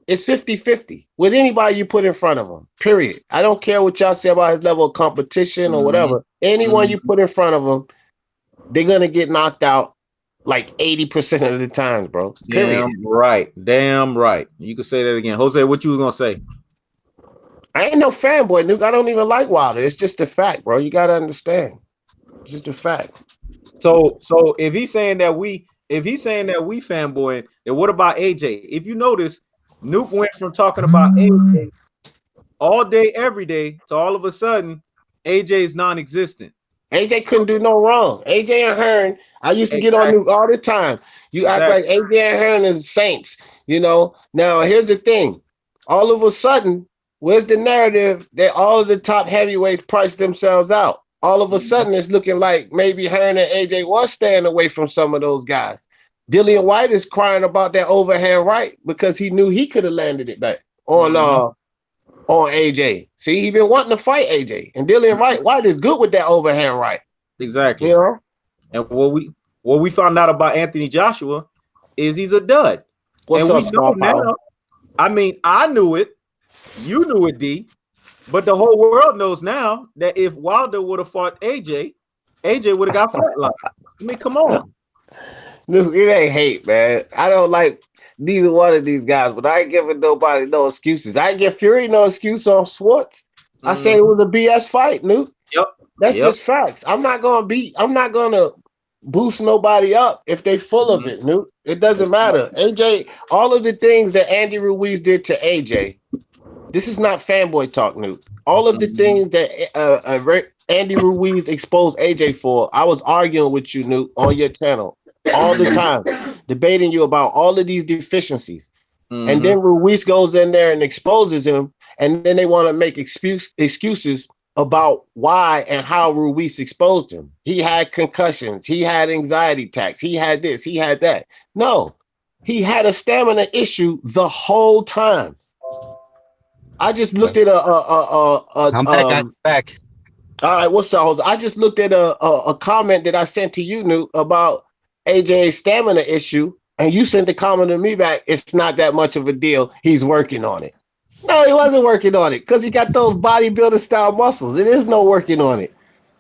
[SPEAKER 3] it's 50-50 with anybody you put in front of him, period. I don't care what y'all say about his level of competition or whatever. Anyone you put in front of him, they're going to get knocked out like 80% of the times, bro. Period.
[SPEAKER 1] Damn right. You can say that again. Jose, what you were going to say?
[SPEAKER 3] I ain't no fanboy, Nuke. I don't even like Wilder. It's just a fact, bro. You got to understand. It's just a fact.
[SPEAKER 1] So if he's saying that we fanboying, then what about AJ? If you notice, Nuke went from talking about AJ all day, every day, to all of a sudden, AJ is non-existent.
[SPEAKER 3] AJ couldn't do no wrong. AJ and Hearn, I used to get on Nuke all the time. You act like AJ and Hearn is saints, you know. Now, here's the thing. All of a sudden, where's the narrative that all of the top heavyweights price themselves out? All of a sudden, it's looking like maybe Hearn and AJ was staying away from some of those guys. Dillian White is crying about that overhand right because he knew he could have landed it back on AJ. See, he been wanting to fight AJ, and Dillian White is good with that overhand right.
[SPEAKER 1] Exactly.
[SPEAKER 3] You know?
[SPEAKER 1] And what we found out about Anthony Joshua is he's a dud.
[SPEAKER 3] What's
[SPEAKER 1] and
[SPEAKER 3] up,
[SPEAKER 1] we know now. I mean, I knew it, you knew it, D. But the whole world knows now that if Wilder would have fought AJ would have got flatlined. I mean, come on.
[SPEAKER 3] No, it ain't hate, man. I don't like neither one of these guys, but I ain't giving nobody no excuses. I ain't give Fury no excuse on Schwartz. I say it was a BS fight, Nuke.
[SPEAKER 1] Yep.
[SPEAKER 3] That's just facts. I'm not gonna boost nobody up if they full of it, Nuke. It doesn't matter. AJ, all of the things that Andy Ruiz did to AJ. This is not fanboy talk, Nuke. All of the things that Andy Ruiz exposed AJ for, I was arguing with you, Nuke, on your channel all the time, debating you about all of these deficiencies. And then Ruiz goes in there and exposes him, and then they want to make excuses about why and how Ruiz exposed him. He had concussions. He had anxiety attacks. He had this. He had that. No, he had a stamina issue the whole time. I just looked at
[SPEAKER 2] I'm back.
[SPEAKER 3] All right, what's up, Jose? I just looked at a comment that I sent to you, Nuke, about AJ's stamina issue, and you sent the comment to me back. It's not that much of a deal. He's working on it. No, he wasn't working on it because he got those bodybuilder style muscles. It is no working on it.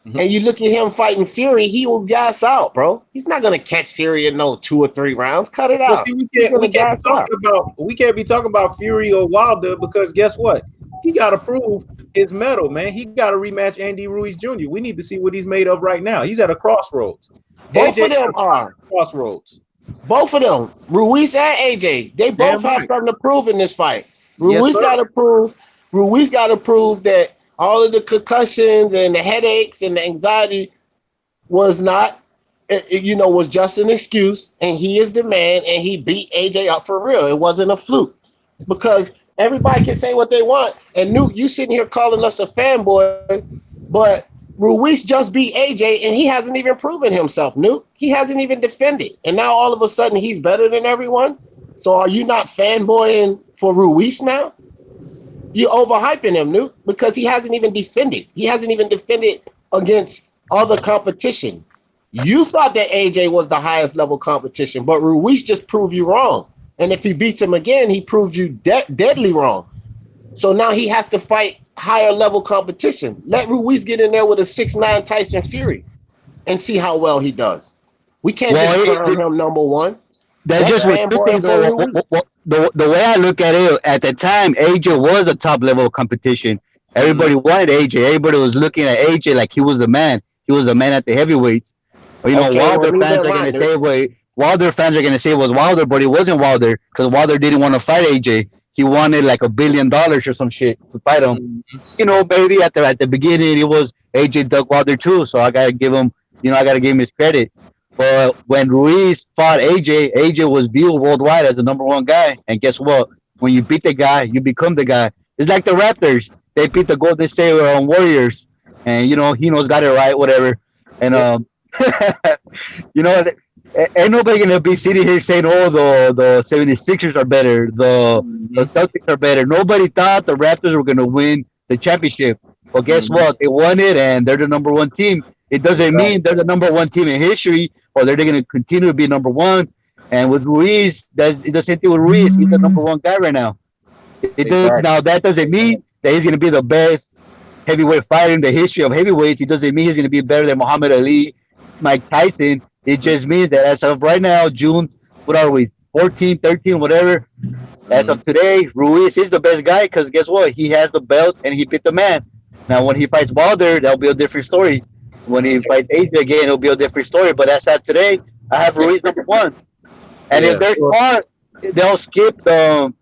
[SPEAKER 3] And you look at him fighting Fury, he will gas out, bro. He's not gonna catch Fury in no 2 or 3 rounds. Cut it out.
[SPEAKER 1] See, we can't be talking about Fury or Wilder because guess what? He got to prove his medal, man. He got to rematch Andy Ruiz Jr. We need to see what he's made of right now. He's at a crossroads.
[SPEAKER 3] Both of them are
[SPEAKER 1] crossroads.
[SPEAKER 3] Both of them, Ruiz and AJ, they both have something to prove in this fight. Ruiz got to prove that all of the concussions and the headaches and the anxiety was not, was just an excuse, and he is the man, and he beat AJ up for real. It wasn't a fluke, because everybody can say what they want. And Nuke, you sitting here calling us a fanboy, but Ruiz just beat AJ, and he hasn't even proven himself, Nuke. He hasn't even defended. And now all of a sudden he's better than everyone? So are you not fanboying for Ruiz now? You're overhyping him, Nuke, because he hasn't even defended. He hasn't even defended against other competition. You thought that AJ was the highest level competition, but Ruiz just proved you wrong. And if he beats him again, he proved you deadly wrong. So now he has to fight higher level competition. Let Ruiz get in there with a 6'9" Tyson Fury and see how well he does. We can't just crown him number one.
[SPEAKER 2] That's just what you think. The way I look at it, at the time, AJ was a top level competition. Everybody wanted AJ. Everybody was looking at AJ like he was a man. He was a man at the heavyweights. But, Wilder fans are going to say, Wilder fans are going to say it was Wilder, but it wasn't Wilder, because Wilder didn't want to fight AJ. He wanted like $1 billion or some shit to fight him. Maybe at the beginning it was AJ dug Wilder too. So I gotta give him, I gotta give him his credit. But when Ruiz fought AJ was viewed worldwide as the number one guy. And guess what? When you beat the guy, you become the guy. It's like the Raptors. They beat the Golden State Warriors, and Hino's got it right, whatever. And ain't nobody gonna be sitting here saying, "Oh, the 76ers are better, the Celtics are better." Nobody thought the Raptors were gonna win the championship. Well, guess what? They won it, and they're the number one team. It doesn't mean they're the number one team in history, or they're gonna continue to be number one. And with Ruiz, it's the same thing with Ruiz. He's the number one guy right now. Now that doesn't mean that he's gonna be the best heavyweight fighter in the history of heavyweights. It doesn't mean he's gonna be better than Muhammad Ali, Mike Tyson. It just means that as of right now, June, what are we, 14, 13, whatever, as of today, Ruiz is the best guy, because guess what? He has the belt and he beat the man. Now, when he fights Wilder, that'll be a different story. When he fights AJ again, it'll be a different story. But as of today, I have Ruiz number one. And if they're smart, they'll skip Al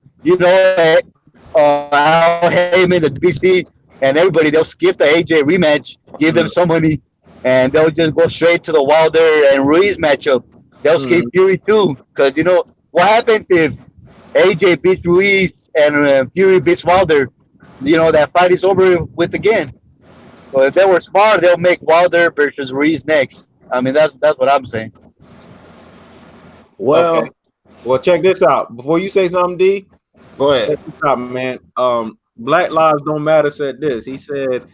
[SPEAKER 2] Heyman, the BC, and everybody. They'll skip the AJ rematch, give them some money, and they'll just go straight to the Wilder and Ruiz matchup. They'll skip Fury too, because what happens if AJ beats Ruiz and Fury beats Wilder? That fight is over with again. So if they were smart, they'll make Wilder versus Ruiz next. I mean, that's what I'm saying.
[SPEAKER 1] Well, okay. Well, check this out. Before you say something, D,
[SPEAKER 3] go ahead.
[SPEAKER 1] Check this out, man. Black Lives Don't Matter said this. He said,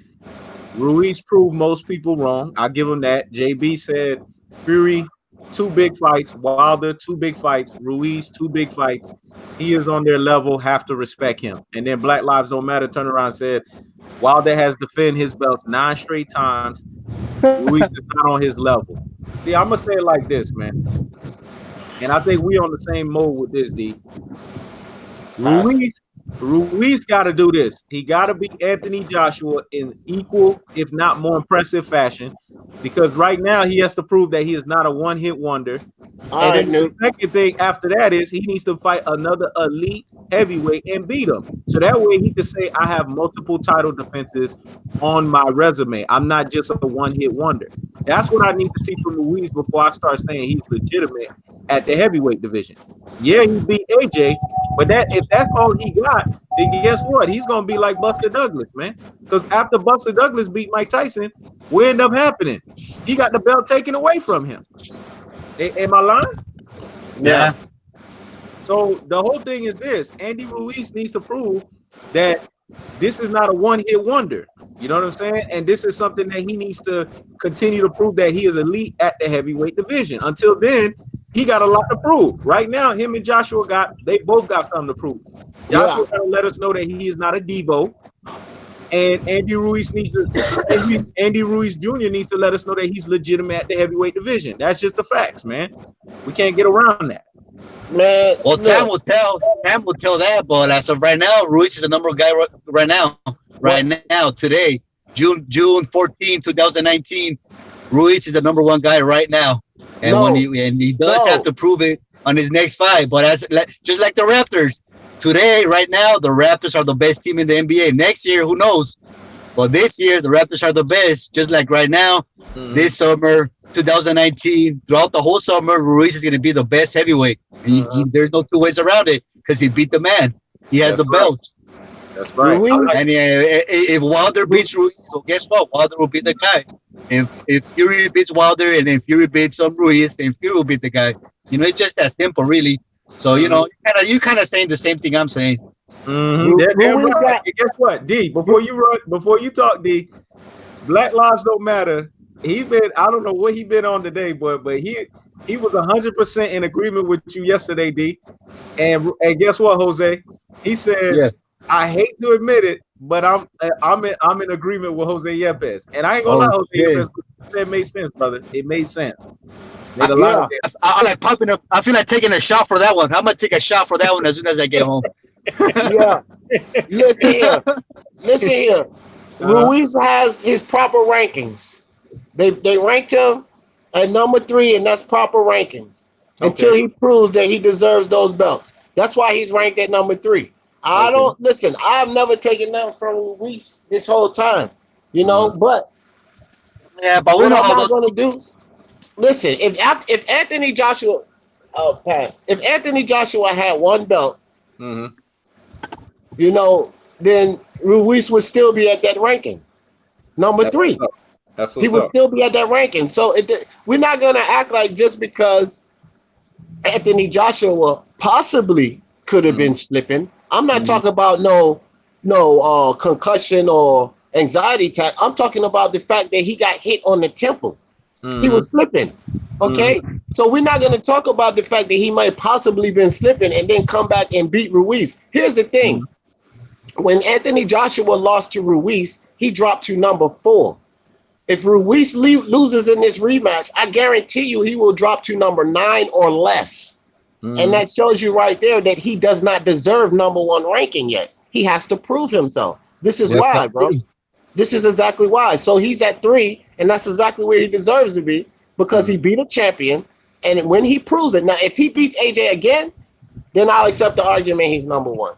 [SPEAKER 1] Ruiz proved most people wrong. I give him that. JB said, Fury, 2 big fights. Wilder, 2 big fights. Ruiz, 2 big fights. He is on their level. Have to respect him. And then Black Lives Don't Matter turned around and said, Wilder has defended his belts 9 straight times. Ruiz is not on his level. See, I'm going to say it like this, man. And I think we on the same mode with this, D. Ruiz got to do this. He got to beat Anthony Joshua in equal, if not more impressive fashion, because right now he has to prove that he is not a one-hit wonder. And then the second thing after that is he needs to fight another elite heavyweight and beat him. So that way he can say, I have multiple title defenses on my resume. I'm not just a one-hit wonder. That's what I need to see from Ruiz before I start saying he's legitimate at the heavyweight division. Yeah, he beat AJ, but if that's all he got, then guess what? He's gonna be like Buster Douglas, man. Because after Buster Douglas beat Mike Tyson, what ended up happening? He got the belt taken away from him. Am I lying?
[SPEAKER 2] Yeah.
[SPEAKER 1] So the whole thing is this: Andy Ruiz needs to prove that this is not a one-hit wonder. You know what I'm saying? And this is something that he needs to continue to prove that he is elite at the heavyweight division. Until then, he got a lot to prove. Right now, him and Joshua they both got something to prove. Joshua got to let us know that he is not a Devo. And Andy Ruiz Jr. needs to let us know that he's legitimate at the heavyweight division. That's just the facts, man. We can't get around that.
[SPEAKER 3] Man,
[SPEAKER 2] well, time will tell. Time will tell that, but as of right now, Ruiz is the number one guy right now. right now, today, June 14, 2019, Ruiz is the number one guy right now. And he does have to prove it on his next fight. But just like the Raptors, today, right now, the Raptors are the best team in the NBA. Next year, who knows? But this year, the Raptors are the best. Just like right now, this summer, 2019, throughout the whole summer, Ruiz is going to be the best heavyweight. And there's no two ways around it because he beat the man. He has the belt.
[SPEAKER 1] That's right.
[SPEAKER 2] And if Wilder beats Ruiz, so guess what? Wilder will be the guy. If Fury beats Wilder and then Fury beats Ruiz, then Fury will beat the guy. You know, it's just that simple, really. So, you know, you kind of saying the same thing I'm saying.
[SPEAKER 1] Right. Guess what, D? Before you talk, D, Black Lives Don't Matter. He's been, I don't know what he been on today, but he was 100% in agreement with you yesterday, D. And guess what, Jose? He said, I hate to admit it, but I'm in agreement with Jose Yepes. And I ain't gonna lie, Jose Yepes, it made sense, brother. It made sense. Made a lot of sense.
[SPEAKER 2] I like popping up. I feel like taking a shot for that one. I'm gonna take a shot for that one as soon as I get home.
[SPEAKER 3] Listen here. Ruiz has his proper rankings. They ranked him at number 3, and that's proper rankings until he proves that he deserves those belts. That's why he's ranked at number 3. I don't listen. I've never taken that from Ruiz this whole time, you know. But
[SPEAKER 2] we know how those
[SPEAKER 3] going to do. Listen, if Anthony Joshua passed, if Anthony Joshua had one belt, you know, then Ruiz would still be at that ranking, number 3. He would still be at that ranking. So we're not going to act like just because Anthony Joshua possibly could have been slipping. I'm not talking about no concussion or anxiety attack. I'm talking about the fact that he got hit on the temple. He was slipping. Okay, so we're not going to talk about the fact that he might possibly been slipping and then come back and beat Ruiz. Here's the thing: when Anthony Joshua lost to Ruiz, he dropped to number 4. If Ruiz loses in this rematch, I guarantee you he will drop to number 9 or less. And that shows you right there that he does not deserve number 1 ranking yet. He has to prove himself. This is why, bro. This is exactly why. So he's at 3, and that's exactly where he deserves to be because he beat a champion. And when he proves it, now if he beats AJ again, then I'll accept the argument he's number 1.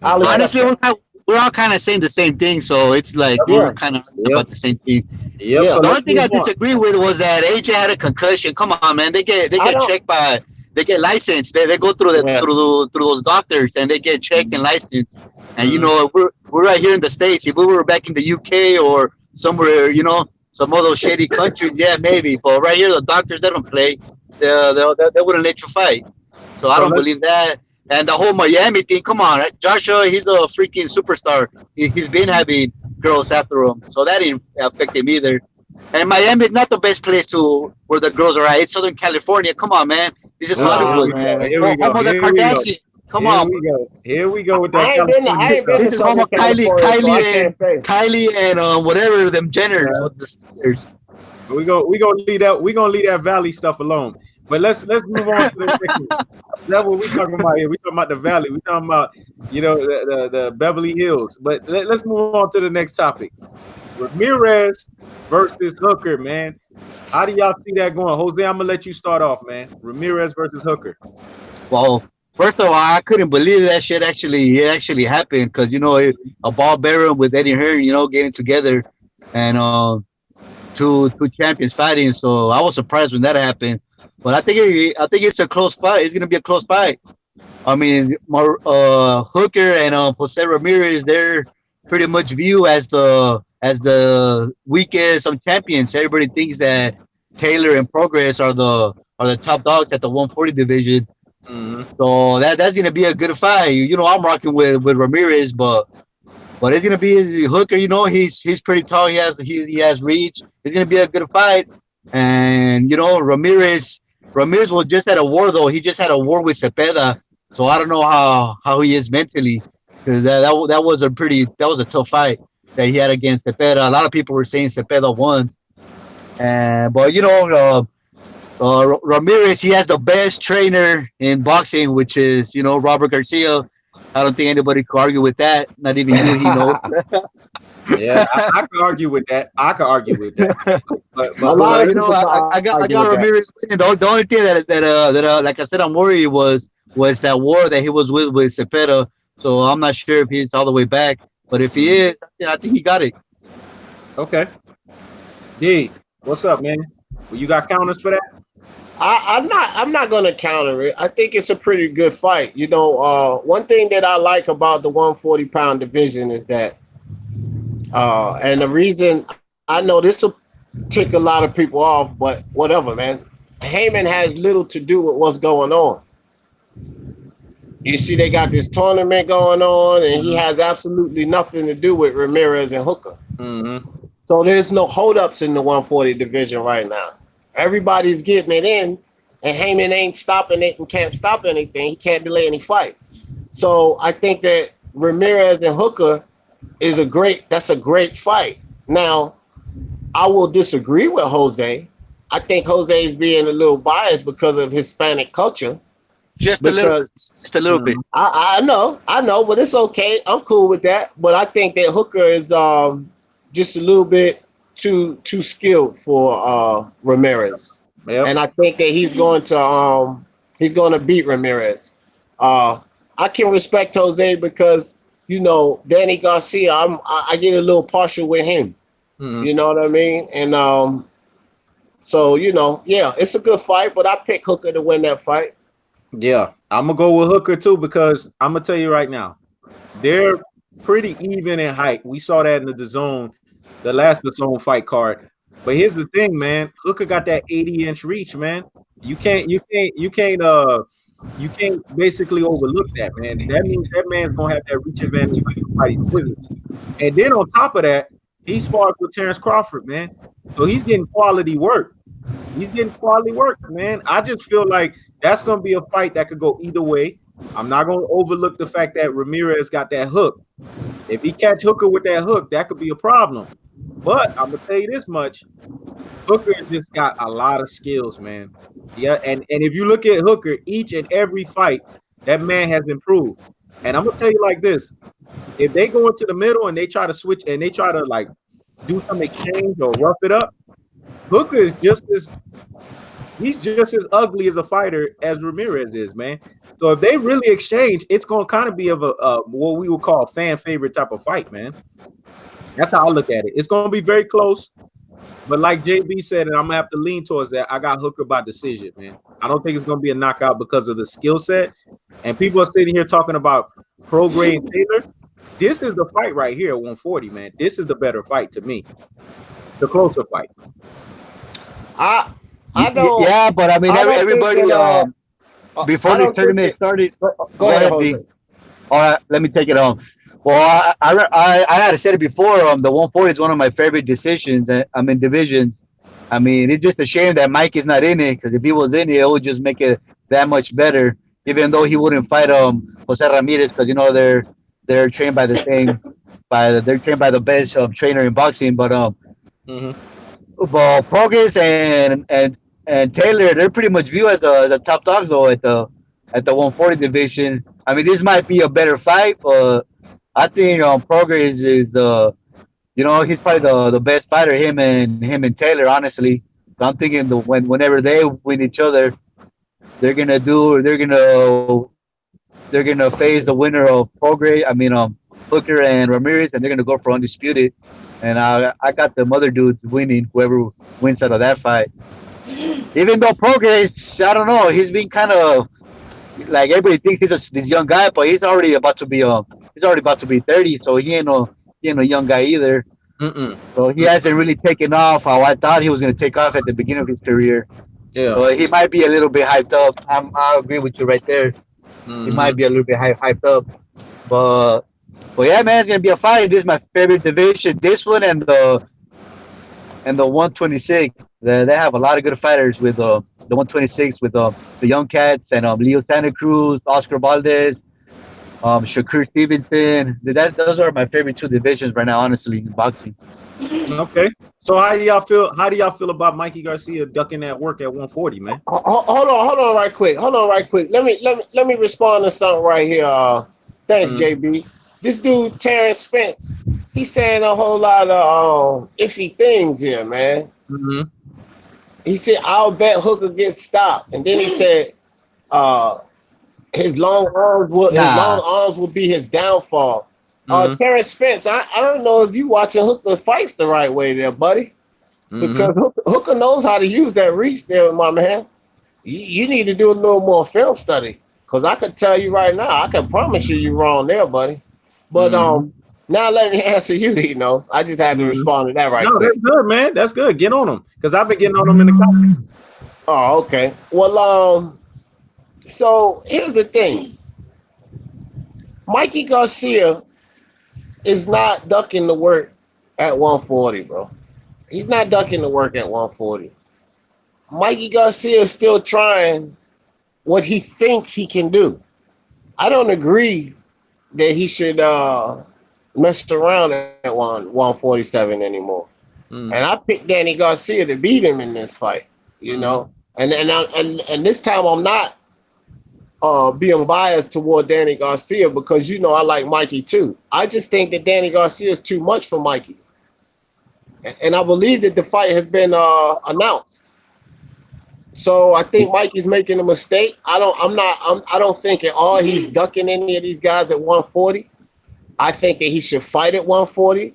[SPEAKER 2] Honestly, we're all kind of saying the same thing, so it's like we're kind of about the same thing. So the only thing I disagree with was that AJ had a concussion. Come on, man. They get checked by. They get licensed. They go through through those doctors and they get checked and licensed. And you know, we're right here in the States. If we were back in the UK or somewhere, you know, some of those shady countries, yeah, maybe. But right here, the doctors, they don't play. They wouldn't let you fight. So I don't believe that. And the whole Miami thing, come on, Joshua, he's a freaking superstar. He's been having girls after him, so that didn't affect him either. And Miami is not the best place where the girls are at. It's Southern California. Come on, man. It's just Hollywood.
[SPEAKER 1] Here we go.
[SPEAKER 2] Come on.
[SPEAKER 1] Here we go with that.
[SPEAKER 2] This is almost Kylie and whatever them Jenners with the sisters.
[SPEAKER 1] We're gonna leave that Valley stuff alone. But let's move on to the next. That's what we're talking about here. We're talking about the Valley. We're talking about, you know, the Beverly Hills. But let's move on to the next topic. Ramirez versus Hooker, man. How do y'all see that going? Jose, I'm gonna let you start off, man. Ramirez versus Hooker.
[SPEAKER 2] Well, first of all, I couldn't believe that shit actually happened because, you know, a ball bearer with Eddie Hearn, you know, getting together and two champions fighting. So I was surprised when that happened. But I think it's a close fight. It's gonna be a close fight. I mean, Hooker and Jose Ramirez, they're pretty much viewed as the weakest of champions. Everybody thinks that Taylor and Progress are the top dogs at the 140 division. So that's gonna be a good fight. You know, I'm rocking with Ramirez, but it's gonna be Hooker. You know, he's pretty tall. He has reach. It's gonna be a good fight. And you know, Ramirez was just at a war though. He just had a war with Cepeda. So I don't know how he is mentally, because that was a tough fight that he had against Cepeda. A lot of people were saying Cepeda won. But you know, Ramirez, he has the best trainer in boxing, which is, you know, Robert Garcia. I don't think anybody could argue with that. Not even you, he knows.
[SPEAKER 1] Yeah, I could argue with that. But
[SPEAKER 3] A lot
[SPEAKER 2] But
[SPEAKER 3] of
[SPEAKER 2] you know,
[SPEAKER 3] people
[SPEAKER 2] I
[SPEAKER 3] argue with
[SPEAKER 2] got
[SPEAKER 3] that.
[SPEAKER 2] Ramirez winning. The only thing that like I said, I'm worried was that war that he was with Cepeda. So I'm not sure if he's all the way back. But if he is, I think he got it.
[SPEAKER 1] okay. D, what's up, man? Well, you got counters for that?
[SPEAKER 3] I'm not gonna counter it. I think it's a pretty good fight. You know, one thing that I like about the 140-pound division is that, and the reason I know this will tick a lot of people off, but whatever, man. Heyman has little to do with what's going on. You see, they got this tournament going on, and he has absolutely nothing to do with Ramirez and Hooker.
[SPEAKER 1] Mm-hmm.
[SPEAKER 3] So there's no holdups in the 140 division right now. Everybody's getting it in, and Heyman ain't stopping it and can't stop anything. He can't delay any fights. So I think that Ramirez and Hooker is that's a great fight. Now, I will disagree with Jose. I think Jose is being a little biased because of Hispanic culture.
[SPEAKER 2] Just a little bit.
[SPEAKER 3] I know, but it's okay. I'm cool with that. But I think that Hooker is just a little bit too skilled for Ramirez.
[SPEAKER 1] Yep.
[SPEAKER 3] And I think that he's going to beat Ramirez. I can respect Jose because, you know, Danny Garcia, I get a little partial with him.
[SPEAKER 1] Mm-hmm.
[SPEAKER 3] You know what I mean? And so, you know, yeah, it's a good fight, but I pick Hooker to win that fight.
[SPEAKER 1] Yeah, I'm gonna go with Hooker too because I'm gonna tell you right now, they're pretty even in height. We saw that in the last DAZN fight card. But here's the thing, man. Hooker got that 80-inch reach, man. You can't basically overlook that, man. That means that man's gonna have that reach advantage when somebody's with. And then on top of that, he sparred with Terrence Crawford, man. So he's getting quality work. Man. I just feel like that's going to be a fight that could go either way. I'm not going to overlook the fact that Ramirez got that hook. If he catch Hooker with that hook, that could be a problem. But I'm going to tell you this much. Hooker just got a lot of skills, man. Yeah, and if you look at Hooker, each and every fight, that man has improved. And I'm going to tell you like this. If they go into the middle and they try to switch and they try to like do some exchange or rough it up, Hooker is he's just as ugly as a fighter as Ramirez is, man. So if they really exchange, it's going to kind of be of a what we would call a fan favorite type of fight, man. That's how I look at it. It's going to be very close. But like JB said, and I'm going to have to lean towards that, I got Hooker by decision, man. I don't think it's going to be a knockout because of the skill set. And people are sitting here talking about Prograis and Taylor. This is the fight right here at 140, man. This is the better fight to me. The closer fight.
[SPEAKER 3] I don't.
[SPEAKER 2] Yeah, but I mean, everybody. Before the tournament started,
[SPEAKER 3] go ahead, Jose.
[SPEAKER 2] All right, let me take it on. Well, I had said it before. The 140 is one of my favorite decisions. Divisions. I mean, it's just a shame that Mike is not in it because if he was in it would just make it that much better. Even though he wouldn't fight Jose Ramirez because you know they're trained by the same they're trained by the best trainer in boxing, but But Prograis and Taylor, they're pretty much viewed as the top dogs though at the 140 division. I mean, this might be a better fight, but I think Prograis is he's probably the best fighter. Him and Taylor, honestly. So I'm thinking whenever they win each other, they're gonna face the winner of Prograis. I mean Hooker and Ramirez, and they're gonna go for undisputed. And I got the other dudes winning, whoever wins out of that fight. Even though Prograis, I don't know, he's been kind of like everybody thinks he's this young guy, but he's already about to be 30, so he ain't no young guy either. So he hasn't really taken off how I thought he was gonna take off at the beginning of his career. Yeah, so he might be a little bit hyped up. I agree with you right there. He might be a little bit hyped up, but yeah, man, it's gonna be a fight. This is my favorite division. This one and the 126. They have a lot of good fighters with the 126 with the young cats and Leo Santa Cruz, Oscar Valdez, Shakur Stevenson. Those are my favorite two divisions right now, honestly, in boxing.
[SPEAKER 1] Okay. So how do y'all feel about Mikey Garcia ducking that work at 140, man?
[SPEAKER 3] Hold on right quick. Let me respond to something right here. Thanks, JB. This dude, Terrence Spence, he's saying a whole lot of iffy things here, man. He said, I'll bet Hooker gets stopped. And then he said, his long arms will be his downfall. Terrence Spence, I don't know if you watching Hooker fights the right way there, buddy. Because Hooker knows how to use that reach there, my man. You need to do a little more film study. Because I could tell you right now, I can promise you you're wrong there, buddy. But now let me answer you, he knows. I just had to respond to that right quick.
[SPEAKER 1] That's good, man. That's good. Get on him. Because I've been getting on him in the comments.
[SPEAKER 3] Oh, okay. Well, so here's the thing. Mikey Garcia is not ducking the work at 140, bro. He's not ducking the work at 140. Mikey Garcia is still trying what he thinks he can do. I don't agree that he should mess around at 147 anymore. And I picked Danny Garcia to beat him in this fight, you know. And this time I'm not being biased toward Danny Garcia because, you know, I like Mikey too. I just think that Danny Garcia is too much for Mikey. And I believe that the fight has been announced. So I think Mikey's making a mistake. I don't think at all he's ducking any of these guys at 140. I think that he should fight at 140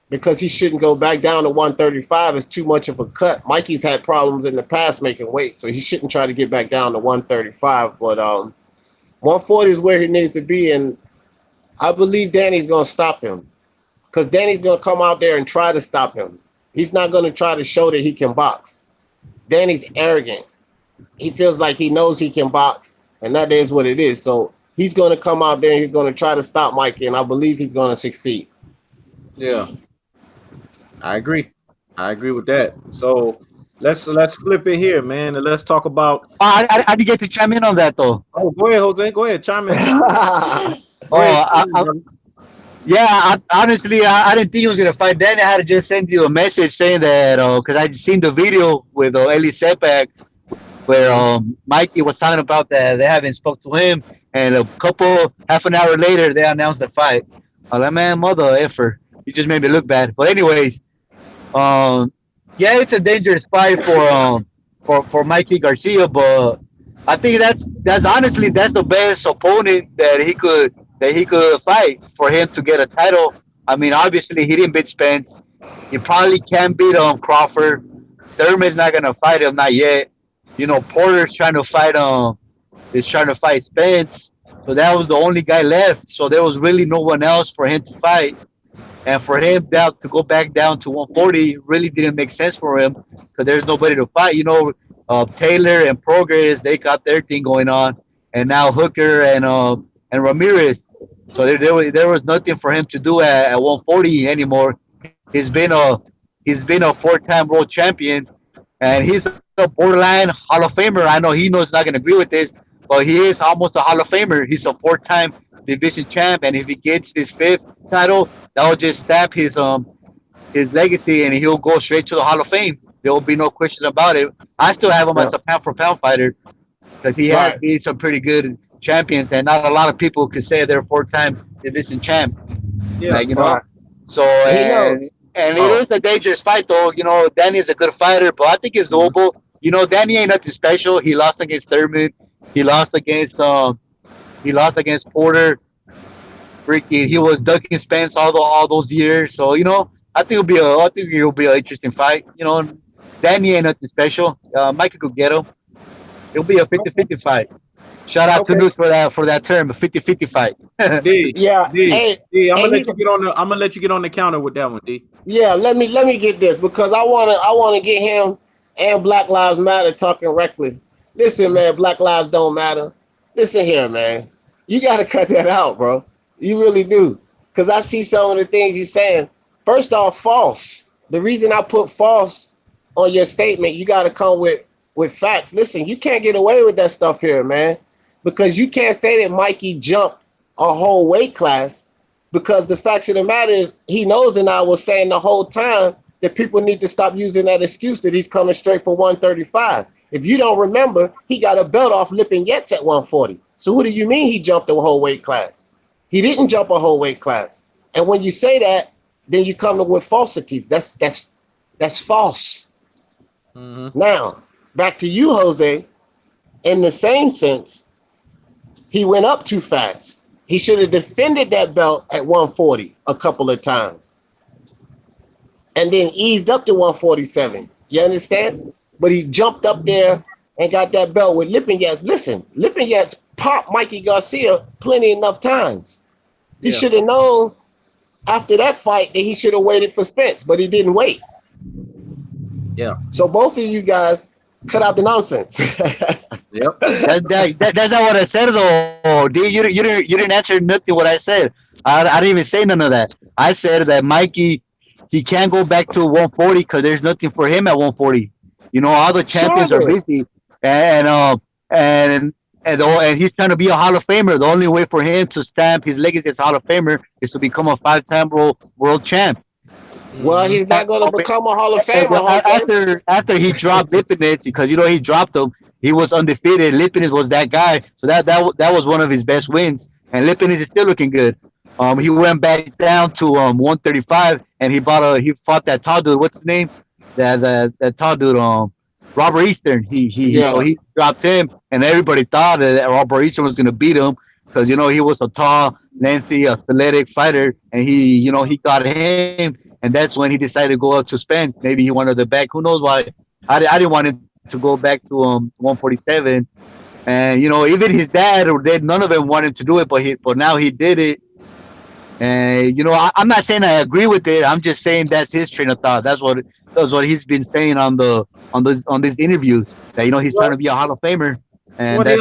[SPEAKER 3] because he shouldn't go back down to 135. It's too much of a cut. Mikey's had problems in the past making weight, so he shouldn't try to get back down to 135. But 140 is where he needs to be, and I believe Danny's going to stop him because Danny's going to come out there and try to stop him. He's not going to try to show that he can box. Danny's arrogant. He feels like he knows he can box, and that is what it is. So he's going to come out there and he's going to try to stop Mikey, and I believe he's going to succeed.
[SPEAKER 1] Yeah, I agree. I agree with that. So let's flip it here, man, and let's talk about.
[SPEAKER 2] I didn't get to chime in on that though.
[SPEAKER 1] Oh, go ahead, Jose. Go ahead, chime in.
[SPEAKER 2] Honestly, I didn't think he was gonna fight Danny. I had to just send you a message saying that because I'd seen the video with Eli Sepak where Mikey was talking about that they haven't spoke to him, and half an hour later they announced the fight. I'm like, man, mother effer, you just made me look bad. But anyways, yeah, it's a dangerous fight for Mikey Garcia, but I think that's honestly the best opponent that he could fight for him to get a title. I mean, obviously he didn't beat Spence. He probably can't beat Crawford. Thurman's not gonna fight him, not yet. You know, Porter's trying to fight Spence. So that was the only guy left. So there was really no one else for him to fight. And for him to go back down to 140 really didn't make sense for him because there's nobody to fight. You know, Taylor and Progress, they got their thing going on. And now Hooker and Ramirez. So there was nothing for him to do at 140 anymore. He's been a 4-time world champion, and he's a borderline Hall of Famer. I know he knows not going to agree with this, but he is almost a Hall of Famer. He's a 4-time division champ, and if he gets his 5th title, that will just stamp his legacy, and he'll go straight to the Hall of Fame. There will be no question about it. I still have him as a pound-for-pound fighter because he has beat some pretty good champions, and not a lot of people could say they're 4-time division champ.
[SPEAKER 1] Yeah,
[SPEAKER 2] like, you know. So and it is a dangerous fight, though. You know, Danny is a good fighter, but I think it's doable. You know, Danny ain't nothing special. He lost against Thurman. He lost against Porter. Freaking, he was ducking Spence all those years. So, you know, I think it'll be an interesting fight. You know, Danny ain't nothing special. Mikey could get him. It'll be a 50-50 fight. Shout out to Luke for that term, a 50-50 fight.
[SPEAKER 1] D,
[SPEAKER 3] yeah.
[SPEAKER 1] D, I'm gonna let you get on the counter with that one, D.
[SPEAKER 3] Yeah, let me get this because I wanna get him and Black Lives Matter talking reckless. Listen, man, Black Lives don't matter. Listen here, man. You gotta cut that out, bro. You really do. Because I see some of the things you're saying. First off, false. The reason I put false on your statement, you gotta come with facts. Listen, you can't get away with that stuff here, man. Because you can't say that Mikey jumped a whole weight class because the facts of the matter is he knows, and I was saying the whole time that people need to stop using that excuse that he's coming straight for 135. If you don't remember, he got a belt off Lipin Yetz at 140. So what do you mean he jumped a whole weight class? He didn't jump a whole weight class. And when you say that, then you come with falsities. That's false.
[SPEAKER 1] Mm-hmm.
[SPEAKER 3] Now, back to you, Jose. In the same sense, he went up too fast. He should have defended that belt at 140 a couple of times and then eased up to 147. You understand? But he jumped up there and got that belt with Lipinets. Listen, Lipinets popped Mikey Garcia plenty enough times. He should have known after that fight that he should have waited for Spence, but he didn't wait.
[SPEAKER 1] Yeah.
[SPEAKER 3] So both of you guys cut out the nonsense.
[SPEAKER 1] Yep.
[SPEAKER 2] That's not what I said though. You didn't answer nothing what I said. I didn't even say none of that. I said that Mikey, he can't go back to 140 because there's nothing for him at 140. You know, all the champions are busy, and he's trying to be a Hall of Famer. The only way for him to stamp his legacy as a Hall of Famer is to become a 5-time world champ.
[SPEAKER 3] Well, he's not going to become a Hall of Famer.
[SPEAKER 2] After he dropped Lipinets, because you know he dropped him, he was undefeated. Lipinets was that guy, so that was one of his best wins. And Lipinets is still looking good. He went back down to 135, and he fought that tall dude. What's his name? That tall dude, Robert Eastern. He dropped him, and everybody thought that Robert Eastern was going to beat him because you know he was a tall, lengthy, athletic fighter, and he got him. And that's when he decided to go up to Spence. Maybe he wanted the back. Who knows why? I didn't want him to go back to 147. And you know, even his dad or none of them wanted to do it, but now he did it. And you know, I'm not saying I agree with it. I'm just saying that's his train of thought. That's what he's been saying on these interviews. That you know he's trying to be a Hall of Famer. And they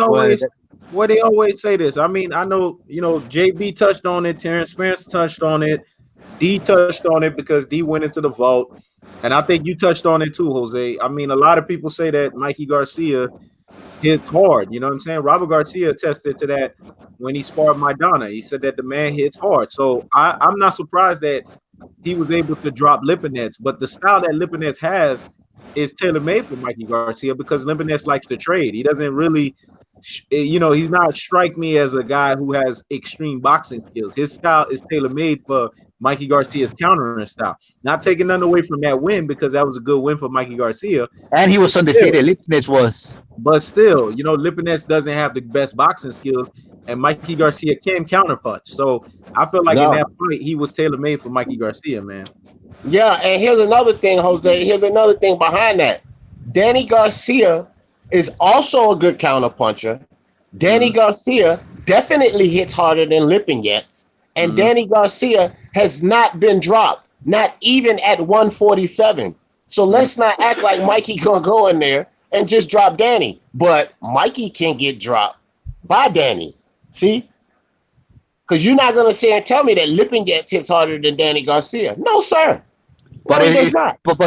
[SPEAKER 1] always say this. I mean, I know JB touched on it. Terrence Spence touched on it. D touched on it because D went into the vault, and I think you touched on it too, Jose. I mean, a lot of people say that Mikey Garcia hits hard. You know what I'm saying? Robert Garcia attested to that when he sparred Maidana. He said that the man hits hard. So I'm not surprised that he was able to drop Lipinets, but the style that Lipinets has is tailor-made for Mikey Garcia because Lipinets likes to trade. He doesn't really, he's not strike me as a guy who has extreme boxing skills. His style is tailor-made for Mikey Garcia's countering style. Not taking none away from that win because that was a good win for Mikey Garcia.
[SPEAKER 2] And he was undefeated. Lipinets was.
[SPEAKER 1] But still, Lipinets doesn't have the best boxing skills, and Mikey Garcia can counterpunch. So I feel like in that fight, he was tailor-made for Mikey Garcia, man.
[SPEAKER 3] Yeah, and here's another thing, Jose. Here's another thing behind that. Danny Garcia is also a good counterpuncher. Danny Garcia definitely hits harder than Lipinets. And Danny Garcia has not been dropped, not even at 147. So let's not act like Mikey gonna go in there and just drop Danny. But Mikey can get dropped by Danny. See? Because you're not gonna say and tell me that Lipinets hits harder than Danny Garcia. No, sir.
[SPEAKER 2] But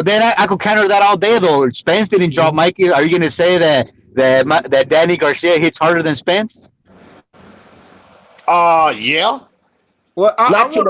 [SPEAKER 2] then I could counter that all day though. Spence didn't drop Mikey. Are you gonna say that Danny Garcia hits harder than Spence?
[SPEAKER 3] Yeah.
[SPEAKER 1] Well,
[SPEAKER 3] not to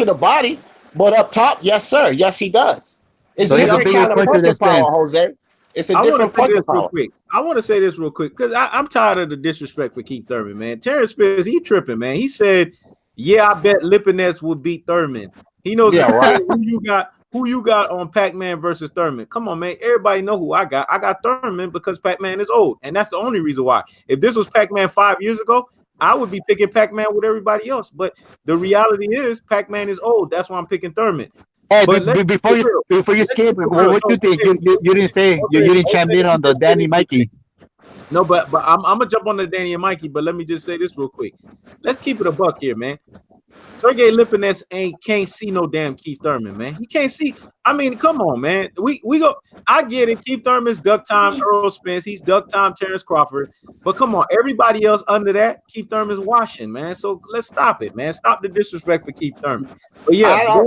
[SPEAKER 3] the body, but up top, yes, sir. Yes, he does. It's
[SPEAKER 2] so
[SPEAKER 3] different kind of puncher power, Jose. It's a different puncher power.
[SPEAKER 1] I want to say this real quick because I'm tired of the disrespect for Keith Thurman, man. Terrence Spence, he tripping, man. He said, "Yeah, I bet Lipinets would beat Thurman." He knows who you got on Pac-Man versus Thurman. Come on, man. Everybody know who I got. I got Thurman because Pac-Man is old, and that's the only reason why. If this was Pac-Man 5 years ago, I would be picking Pac-Man with everybody else. But the reality is Pac-Man is old. That's why I'm picking Thurman.
[SPEAKER 2] Hey, before you skip, what you think? You didn't say you didn't chime in on the Danny Mikey.
[SPEAKER 1] No, but I'm gonna jump on the Danny and Mikey. But let me just say this real quick. Let's keep it a buck here, man. Sergey Lipinets can't see no damn Keith Thurman, man. He can't see. I mean, come on, man. We go. I get it. Keith Thurman's duck time. Earl Spence. He's duck time. Terrence Crawford. But come on, everybody else under that, Keith Thurman's washing, man. So let's stop it, man. Stop the disrespect for Keith Thurman. But yeah,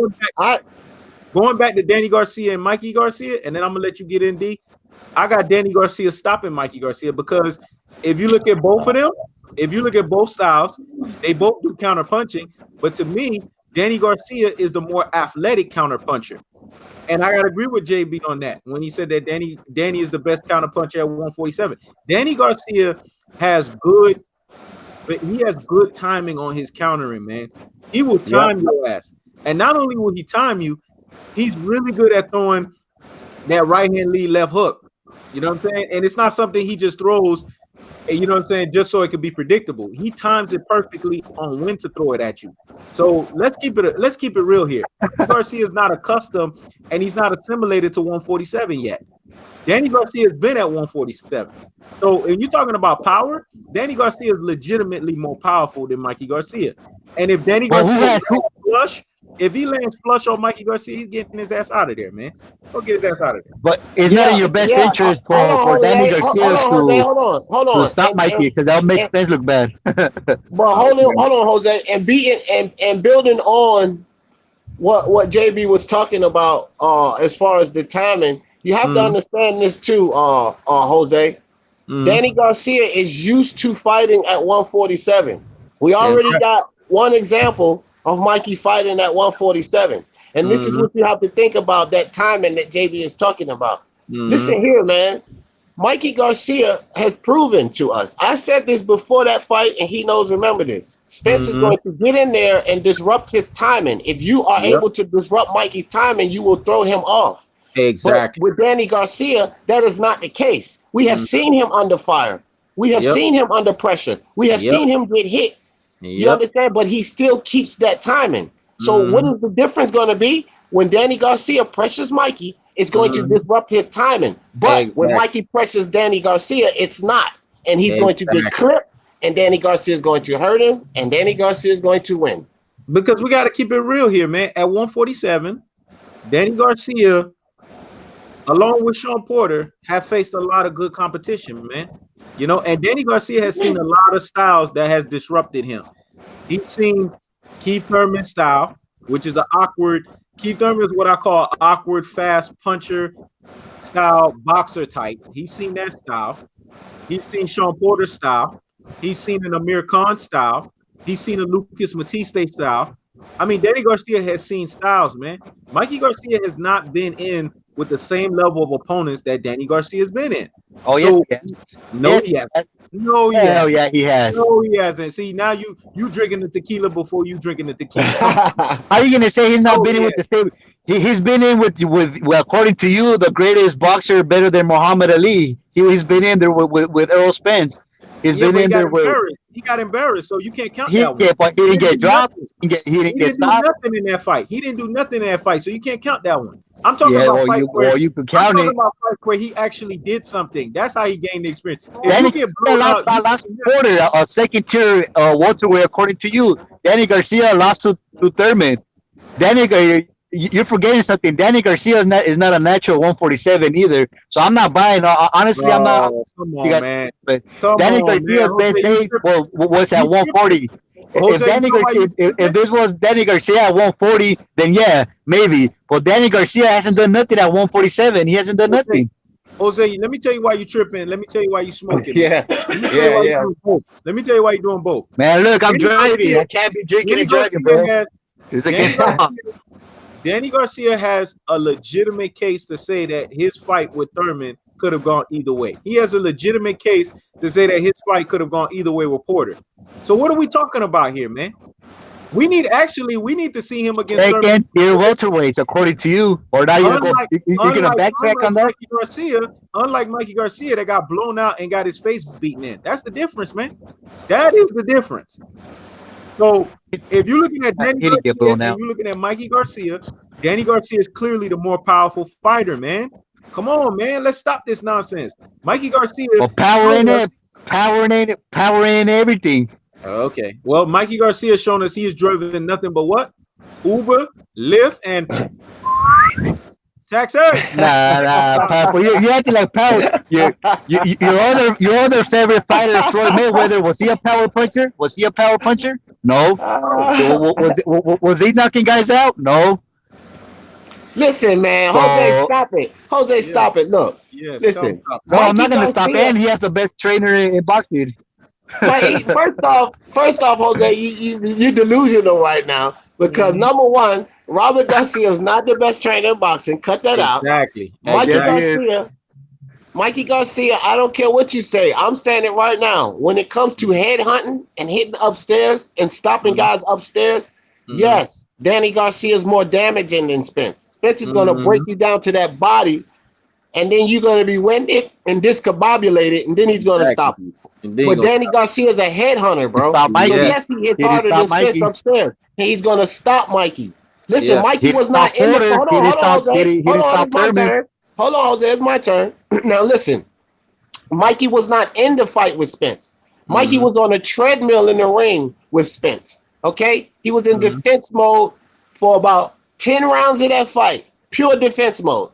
[SPEAKER 1] going back to Danny Garcia and Mikey Garcia, and then I'm gonna let you get in, D. I got Danny Garcia stopping Mikey Garcia because if you look at both of them, if you look at both styles, they both do counter punching. But to me, Danny Garcia is the more athletic counter puncher. And I gotta agree with JB on that when he said that Danny is the best counter puncher at 147. Danny Garcia has good but he has good timing on his countering, man. He will time your ass. And not only will he time you, he's really good at throwing that right-hand lead left hook. You know what I'm saying? And it's not something he just throws, you know what I'm saying, just so it can be predictable. He times it perfectly on when to throw it at you. So let's keep it real here. Garcia is not accustomed and he's not assimilated to 147 yet. Danny Garcia has been at 147. So when you're talking about power, Danny Garcia is legitimately more powerful than Mikey Garcia. And if Danny Garcia if he lands flush on Mikey Garcia, he's getting his ass out of there, man. Go get his ass out of there.
[SPEAKER 2] But it's not in your best interest for Danny Garcia to stop Mikey, because that'll make Spence look bad.
[SPEAKER 3] But hold on, Jose, and building on what JB was talking about as far as the timing, you have to understand this too, Jose. Danny Garcia is used to fighting at 147. We already got one example of Mikey fighting at 147. And this is what you have to think about, that timing that JB is talking about. Listen here, man. Mikey Garcia has proven to us. I said this before that fight, and he knows, remember this. Spence is going to get in there and disrupt his timing. If you are able to disrupt Mikey's timing, you will throw him off.
[SPEAKER 1] Exactly.
[SPEAKER 3] But with Danny Garcia, that is not the case. We have seen him under fire. We have seen him under pressure. We have seen him get hit. You understand? But he still keeps that timing. So what is the difference going to be? When Danny Garcia pressures Mikey, it's going to disrupt his timing. But when Mikey pressures Danny Garcia, it's not. And he's going to get clipped, and Danny Garcia is going to hurt him, and Danny Garcia is going to win.
[SPEAKER 1] Because we got to keep it real here, man. At 147, Danny Garcia, along with Sean Porter, have faced a lot of good competition, man. You know, and Danny Garcia has seen a lot of styles that has disrupted him. He's seen Keith Thurman's style, which is an awkward. Keith Thurman is what I call awkward, fast puncher style boxer type. He's seen that style. He's seen Sean Porter's style. He's seen an Amir Khan style. He's seen a Lucas Matiste style. I mean, Danny Garcia has seen styles, man. Mikey Garcia has not been in with the same level of opponents that Danny Garcia has been in.
[SPEAKER 2] Oh, yes, he
[SPEAKER 1] has. No, he hasn't. No, he hasn't.
[SPEAKER 2] Hell yeah, he has.
[SPEAKER 1] No, he hasn't. See, now you drinking the tequila before you drinking the tequila.
[SPEAKER 2] How are you gonna say he's not been in with the same? He's been in with well, according to you, the greatest boxer, better than Muhammad Ali. He's been in there with Earl Spence. He's been in there with.
[SPEAKER 1] He got embarrassed, so you can't count that one.
[SPEAKER 2] But he didn't get dropped. He didn't get stopped.
[SPEAKER 1] Do nothing in that fight. He didn't do nothing in that fight, so you can't count that one. I'm talking about fights where you can count it. About fights where he actually did something. That's how he gained the experience.
[SPEAKER 2] Danny Garcia last quarter, a second tier welterweight, according to you. Danny Garcia lost to Thurman. You're forgetting something. Danny Garcia is not a natural 147 either. So I'm not buying. Honestly, I'm not.
[SPEAKER 1] Come on, man.
[SPEAKER 2] But Danny Garcia's best day was at 140. If this was Danny Garcia at 140, then yeah, maybe. But Danny Garcia hasn't done nothing at 147. He hasn't done nothing.
[SPEAKER 1] Jose, let me tell you why you tripping. Let me tell you why you smoking.
[SPEAKER 3] Yeah.
[SPEAKER 1] Let me tell you why you're doing both.
[SPEAKER 2] Man, look, I'm driving. I can't be drinking and driving, bro. It's against
[SPEAKER 1] Danny Garcia has a legitimate case to say that his fight with Thurman could have gone either way. He has a legitimate case to say that his fight could have gone either way with Porter. So what are we talking about here, man? We need to see him against
[SPEAKER 2] Thurman. Tier welterweights, according to you, or now you're gonna backtrack on that.
[SPEAKER 1] Unlike Mikey Garcia, that got blown out and got his face beaten in. That's the difference, man. That is the difference. So if you're looking at Danny Garcia and you're looking at Mikey Garcia, Danny Garcia is clearly the more powerful fighter, man. Come on, man. Let's stop this nonsense. Mikey Garcia.
[SPEAKER 2] Well, power in everything.
[SPEAKER 1] Okay. Well, Mikey Garcia has shown us he has driven nothing but what? Uber, Lyft, and taxi.
[SPEAKER 2] Nah, you acting like power. Your other favorite fighter, Floyd Mayweather, was he a power puncher? No. Was he knocking guys out? No.
[SPEAKER 3] Listen, man, Jose, stop it. Jose, stop it. Look, listen.
[SPEAKER 2] No, I'm not gonna stop. And he has the best trainer in boxing.
[SPEAKER 3] First off, Jose, you're delusional right now because number one, Robert Garcia is not the best trainer in boxing. Cut that out.
[SPEAKER 1] Exactly.
[SPEAKER 3] Mikey Garcia Mikey Garcia, I don't care what you say. I'm saying it right now. When it comes to head hunting and hitting upstairs and stopping guys upstairs, yes, Danny Garcia is more damaging than Spence. Spence is going to break you down to that body, and then you're going to be winded and discombobulated, and then he's going to stop you. But Danny Garcia is a headhunter, bro. So yes, he hits harder than Spence upstairs. And he's going to stop Mikey. Listen, Mikey was not in the... Hold on, Jose. Hold on, Jose. It's my turn. Now, listen. Mikey was not in the fight with Spence. Mikey was on a treadmill in the ring with Spence. Okay? He was in defense mode for about 10 rounds of that fight. Pure defense mode.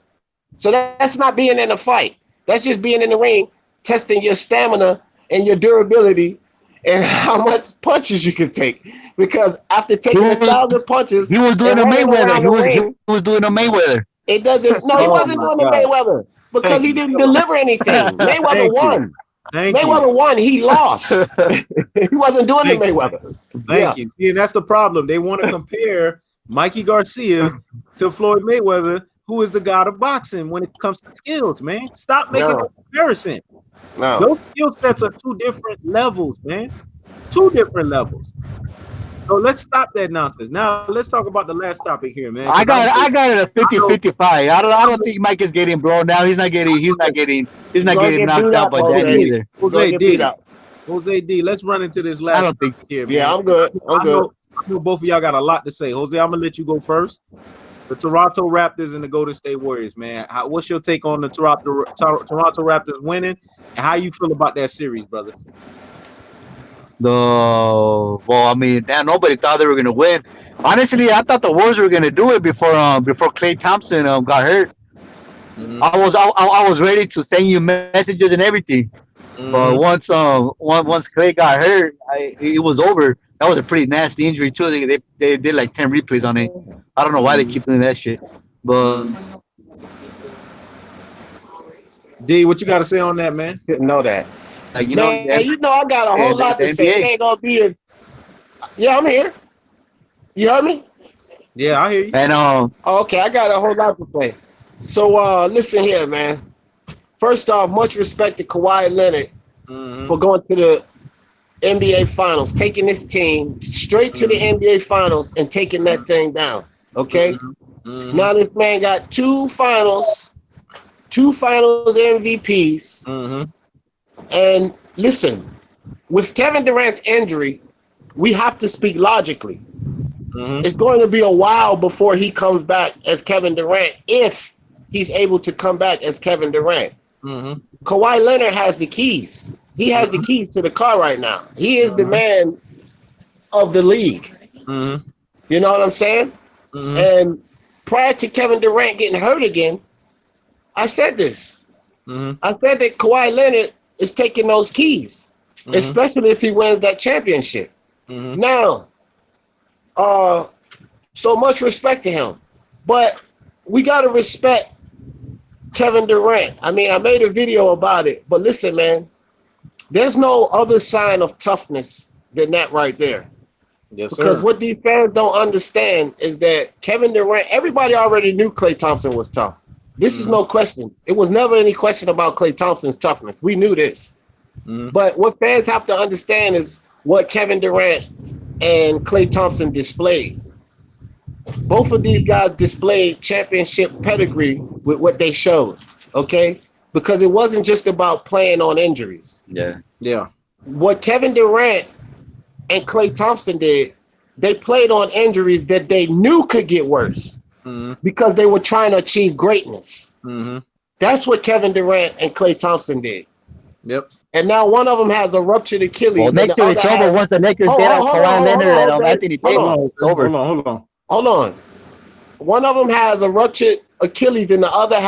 [SPEAKER 3] So that's not being in a fight. That's just being in the ring, testing your stamina and your durability and how much punches you can take. Because after taking 1,000 punches,
[SPEAKER 2] he was doing a Mayweather. He was doing a Mayweather.
[SPEAKER 3] It doesn't. No, he wasn't doing the Mayweather because he didn't deliver anything. Mayweather won. Mayweather won. He lost. He wasn't doing the Mayweather.
[SPEAKER 1] Thank you. See, and that's the problem. They want to compare Mikey Garcia to Floyd Mayweather, who is the god of boxing when it comes to skills, man. Stop making a comparison. No. Those skill sets are two different levels, man. Two different levels. So let's stop that nonsense. Now let's talk about the last topic here, man.
[SPEAKER 2] I got it at 50-55. I don't think Mike is getting blown now. He's not getting knocked out by that either.
[SPEAKER 1] Jose D, let's run into this last topic here, man.
[SPEAKER 3] Yeah, I'm good.
[SPEAKER 1] I know both of y'all got a lot to say. Jose, I'm gonna let you go first. The Toronto Raptors and the Golden State Warriors, man. What's your take on the Toronto Raptors winning, and how you feel about that series, brother?
[SPEAKER 2] Nobody thought they were gonna win. Honestly, I thought the Warriors were gonna do it before Klay Thompson got hurt. I was ready to send you messages and everything, but once Klay got hurt, it was over. That was a pretty nasty injury too. They did like 10 replays on it. I don't know why they keep doing that shit, but.
[SPEAKER 1] D, what you got to say on that, man?
[SPEAKER 3] Didn't know that.
[SPEAKER 2] Like,
[SPEAKER 3] I got a whole lot to say. It ain't gonna be Yeah, I'm here. You heard me?
[SPEAKER 1] Yeah, I hear you.
[SPEAKER 2] And
[SPEAKER 3] okay, I got a whole lot to say. So listen here, man. First off, much respect to Kawhi Leonard for going to the NBA Finals, taking this team straight to the NBA Finals and taking that thing down. Okay? Now this man got two finals MVPs. And listen, with Kevin Durant's injury, we have to speak logically. It's going to be a while before he comes back as Kevin Durant, if he's able to come back as Kevin Durant. Kawhi Leonard has the keys. He has the keys to the car right now. He is the man of the league. You know what I'm saying? And prior to Kevin Durant getting hurt again, I said this. I said that Kawhi Leonard is taking those keys, especially if he wins that championship. Now, so much respect to him, but we got to respect Kevin Durant. I mean, I made a video about it, but listen, man, there's no other sign of toughness than that right there.
[SPEAKER 1] Yes,
[SPEAKER 3] because what these fans don't understand is that Kevin Durant, everybody already knew Klay Thompson was tough. This is no question. It was never any question about Klay Thompson's toughness. We knew this. But what fans have to understand is what Kevin Durant and Klay Thompson displayed. Both of these guys displayed championship pedigree with what they showed, okay? Because it wasn't just about playing on injuries.
[SPEAKER 1] Yeah.
[SPEAKER 3] What Kevin Durant and Klay Thompson did, they played on injuries that they knew could get worse. Because they were trying to achieve greatness. That's what Kevin Durant and Klay Thompson did.
[SPEAKER 1] Yep.
[SPEAKER 3] And now one of them has a ruptured Achilles.
[SPEAKER 2] Well, next to each other, once the Lakers get out Kawhi Leonard and Anthony Davis, it's over.
[SPEAKER 3] Hold on. One of them has a ruptured Achilles and the other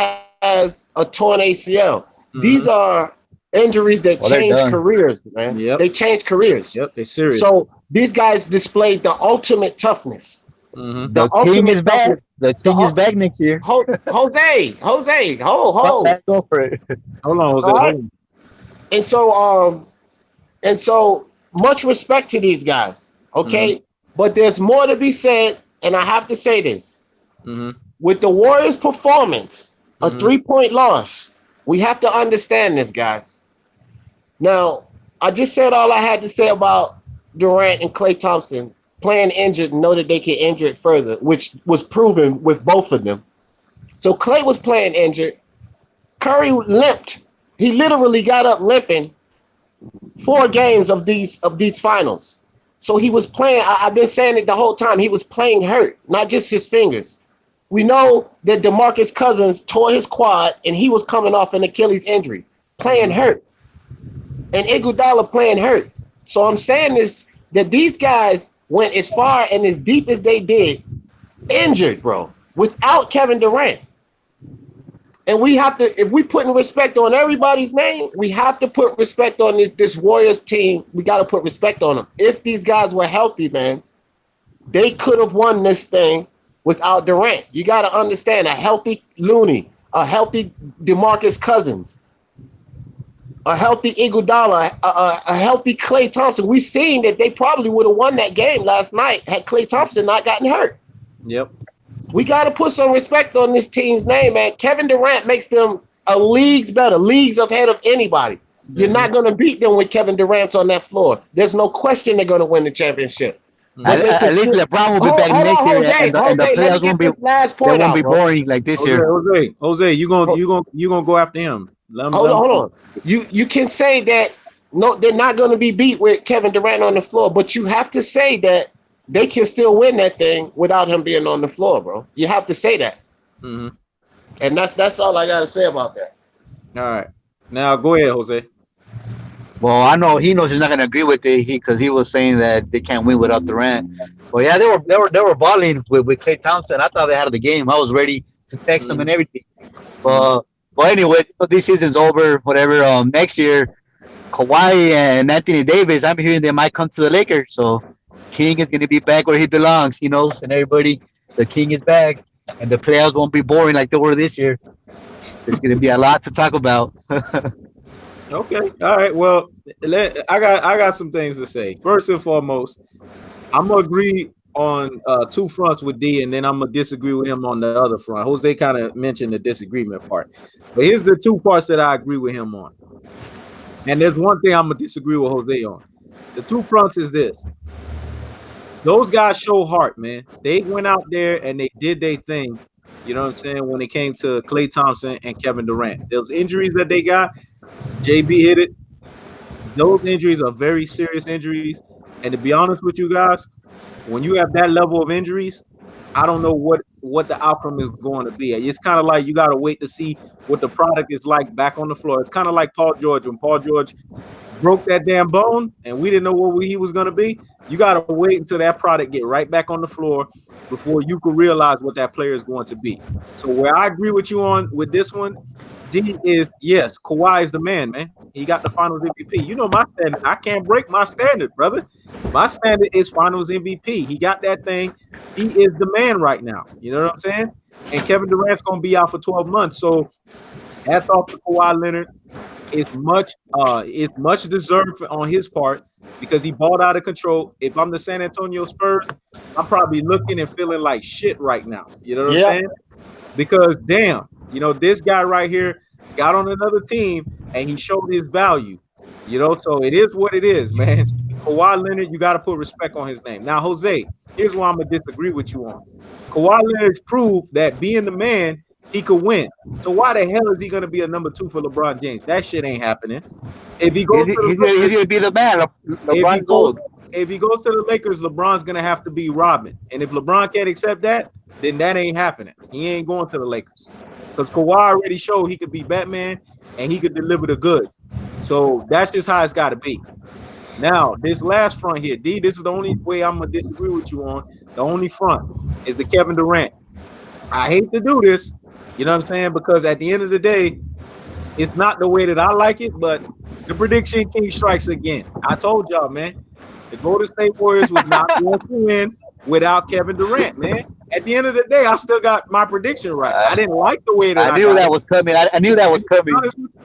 [SPEAKER 3] has a torn ACL. These are injuries that change careers, man. They change careers.
[SPEAKER 1] They're serious.
[SPEAKER 3] So these guys displayed the ultimate toughness.
[SPEAKER 2] The team is back. The team is back next year.
[SPEAKER 3] Jose, hold.
[SPEAKER 2] Go for it.
[SPEAKER 1] Hold on, Jose.
[SPEAKER 3] Right? And so much respect to these guys, okay? But there's more to be said, and I have to say this. With the Warriors' performance, a 3-point loss, We have to understand this, guys. Now, I just said all I had to say about Durant and Klay Thompson playing injured and know that they can injure it further, which was proven with both of them. So Klay was playing injured. Curry limped. He literally got up limping 4 games of these finals. So he was playing. I've been saying it the whole time. He was playing hurt, not just his fingers. We know that DeMarcus Cousins tore his quad and he was coming off an Achilles injury, playing hurt. And Iguodala playing hurt. So I'm saying this, that these guys went as far and as deep as they did, injured, bro, without Kevin Durant. And we have to, if we putting respect on everybody's name, we have to put respect on this Warriors team. We got to put respect on them. If these guys were healthy, man, they could have won this thing without Durant. You got to understand, a healthy Looney, a healthy DeMarcus Cousins, a healthy Iguodala, a healthy Klay Thompson. We seen that they probably would have won that game last night had Klay Thompson not gotten hurt.
[SPEAKER 1] Yep.
[SPEAKER 3] We got to put some respect on this team's name, man. Kevin Durant makes them a leagues better, leagues ahead of anybody. Mm-hmm. You're not going to beat them with Kevin Durant on that floor. There's no question they're going to win the championship.
[SPEAKER 2] At least LeBron will be back next year, and the playoffs won't be boring like this year.
[SPEAKER 1] Jose, you gonna go after him?
[SPEAKER 3] Hold on. You can say that no, they're not going to be beat with Kevin Durant on the floor, but you have to say that they can still win that thing without him being on the floor, bro. You have to say that.
[SPEAKER 1] Mm-hmm.
[SPEAKER 3] And that's all I got to say about that.
[SPEAKER 1] All right. Now go ahead, Jose.
[SPEAKER 2] Well, I know he knows he's not going to agree with it because he was saying that they can't win without Durant. Well, yeah, they were balling with Klay Thompson. I thought they had the game. I was ready to text them and everything. But anyway, this season's over. Whatever. Next year, Kawhi and Anthony Davis, I'm hearing they might come to the Lakers. So King is going to be back where he belongs, and everybody, the King is back, and the playoffs won't be boring like they were this year. There's going to be a lot to talk about.
[SPEAKER 1] Okay. All right. Well, I got some things to say. First and foremost, I'm going to agree on 2 fronts with D, and then I'm going to disagree with him on the other front. Jose kind of mentioned the disagreement part. But here's the 2 parts that I agree with him on. And there's one thing I'm going to disagree with Jose on. The 2 fronts is this. Those guys show heart, man. They went out there and they did their thing, you know what I'm saying, when it came to Klay Thompson and Kevin Durant. Those injuries that they got, JB hit it. Those injuries are very serious injuries. And to be honest with you guys, when you have that level of injuries, I don't know what the outcome is going to be. It's kind of like you got to wait to see what the product is like back on the floor. It's kind of like Paul George. When Paul George broke that damn bone and we didn't know what he was going to be, you got to wait until that product get right back on the floor before you can realize what that player is going to be. So where I agree with you on with this one, D, is yes, Kawhi is the man. He got the finals MVP. You know my standard. I can't break my standard, brother. My standard is finals MVP. He got that thing. He is the man right now. You know what I'm saying? And Kevin Durant's going to be out for 12 months. So hats off to Kawhi Leonard. It's much deserved on his part because he balled out of control. If I'm the San Antonio Spurs, I'm probably looking and feeling like shit right now. You know what I'm saying? Because damn, this guy right here got on another team and he showed his value. So it is what it is, man. Kawhi Leonard, you got to put respect on his name. Now, Jose, here's why I'm gonna disagree with you on. Kawhi Leonard's proved that being the man, he could win. So why the hell is he going to be a number 2 for LeBron James? That shit ain't happening. If he goes
[SPEAKER 2] he's going to be the man.
[SPEAKER 1] If he goes to the Lakers, LeBron's going to have to be Robin. And if LeBron can't accept that, then that ain't happening. He ain't going to the Lakers. Because Kawhi already showed he could be Batman and he could deliver the goods. So that's just how it's got to be. Now, this last front here, D, this is the only way I'm going to disagree with you on. The only front is the Kevin Durant. I hate to do this. You know what I'm saying? Because at the end of the day, it's not the way that I like it, but the prediction king strikes again. I told y'all, man, the Golden State Warriors was not going to win without Kevin Durant, man. at the end of the day, I still got my prediction right. I didn't like the way that
[SPEAKER 2] I knew that was coming. I knew that was coming.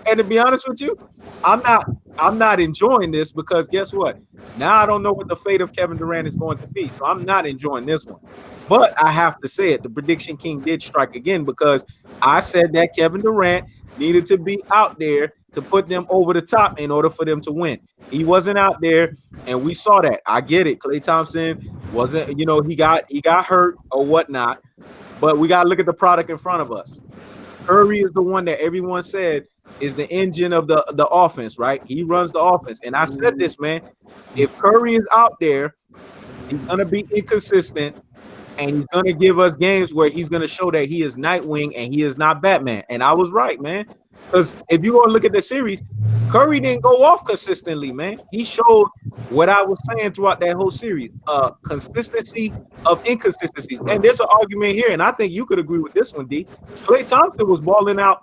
[SPEAKER 1] And to be honest with you, I'm not enjoying this because guess what? Now I don't know what the fate of Kevin Durant is going to be. So I'm not enjoying this one. But I have to say it. The prediction king did strike again because I said that Kevin Durant needed to be out there to put them over the top in order for them to win. He wasn't out there, and we saw that. I get it. Klay Thompson wasn't, he got hurt or whatnot, but we got to look at the product in front of us. Curry is the one that everyone said is the engine of the offense, right? He runs the offense. And I said this, man, if Curry is out there, he's going to be inconsistent. And he's going to give us games where he's going to show that he is Nightwing and he is not Batman. And I was right, man. Because if you want to look at the series, Curry didn't go off consistently, man. He showed what I was saying throughout that whole series, consistency of inconsistencies. And there's an argument here, and I think you could agree with this one, D. Klay Thompson was balling out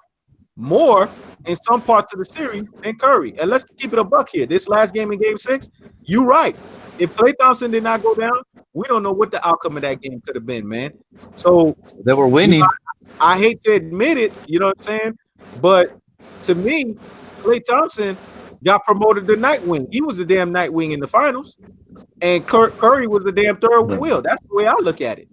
[SPEAKER 1] more in some parts of the series than Curry. And let's keep it a buck here. This last game in Game 6, you're right. If Klay Thompson did not go down, we don't know what the outcome of that game could have been, man. So
[SPEAKER 2] they were winning.
[SPEAKER 1] I hate to admit it, you know what I'm saying? But to me, Klay Thompson got promoted to Nightwing. He was the damn Nightwing in the finals. And Curry was the damn third wheel. That's the way I look at it.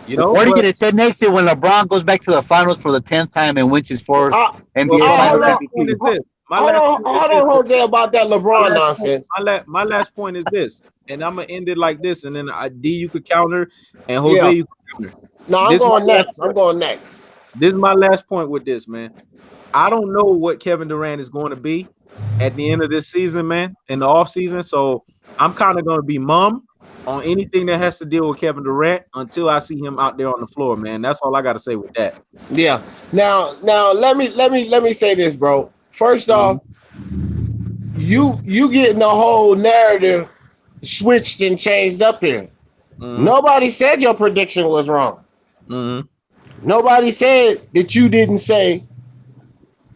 [SPEAKER 2] What are you going to say next year when LeBron goes back to the finals for the 10th time and wins his fourth NBA Finals MVP?
[SPEAKER 3] Hold on, Jose, about that LeBron nonsense.
[SPEAKER 1] My last point is this, and I'm gonna end it like this, and then D, you could counter, and Jose, you could counter.
[SPEAKER 3] No, I'm going next.
[SPEAKER 1] This is my last point with this, man. I don't know what Kevin Durant is going to be at the end of this season, man, in the offseason. So I'm kind of going to be mum on anything that has to deal with Kevin Durant until I see him out there on the floor, man. That's all I got to say with that.
[SPEAKER 3] Yeah. Now let me say this, bro. First off, you getting the whole narrative switched and changed up here. Nobody said your prediction was wrong. Nobody said that you didn't say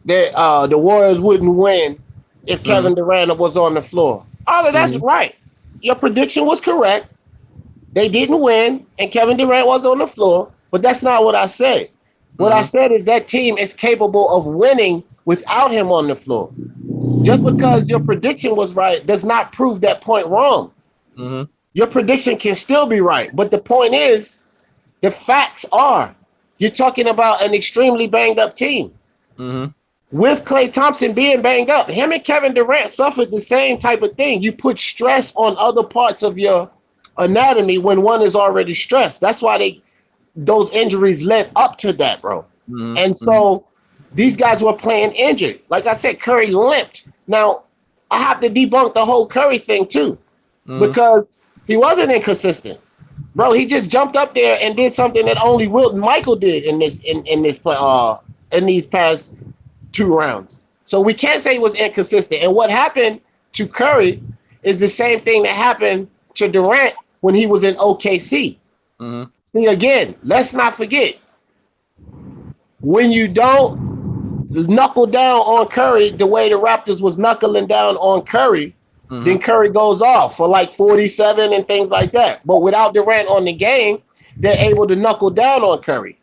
[SPEAKER 3] that the Warriors wouldn't win if Kevin Durant was on the floor. All of that's right. Your prediction was correct. They didn't win, and Kevin Durant was on the floor, but that's not what I said. What I said is that team is capable of winning without him on the floor. Just because your prediction was right does not prove that point wrong. Your prediction can still be right, but the point is, the facts are, you're talking about an extremely banged up team. With Klay Thompson being banged up, him and Kevin Durant suffered the same type of thing. You put stress on other parts of your anatomy when one is already stressed. That's why those injuries led up to that, bro. And so these guys were playing injured. Like I said, Curry limped. Now, I have to debunk the whole Curry thing too, because he wasn't inconsistent. Bro, he just jumped up there and did something that only Wilton Michael did in these past 2 rounds. So we can't say he was inconsistent. And what happened to Curry is the same thing that happened to Durant when he was in OKC. See, again, let's not forget, when you don't knuckle down on Curry the way the Raptors was knuckling down on Curry, then Curry goes off for like 47 and things like that. But without Durant on the game, they're able to knuckle down on Curry.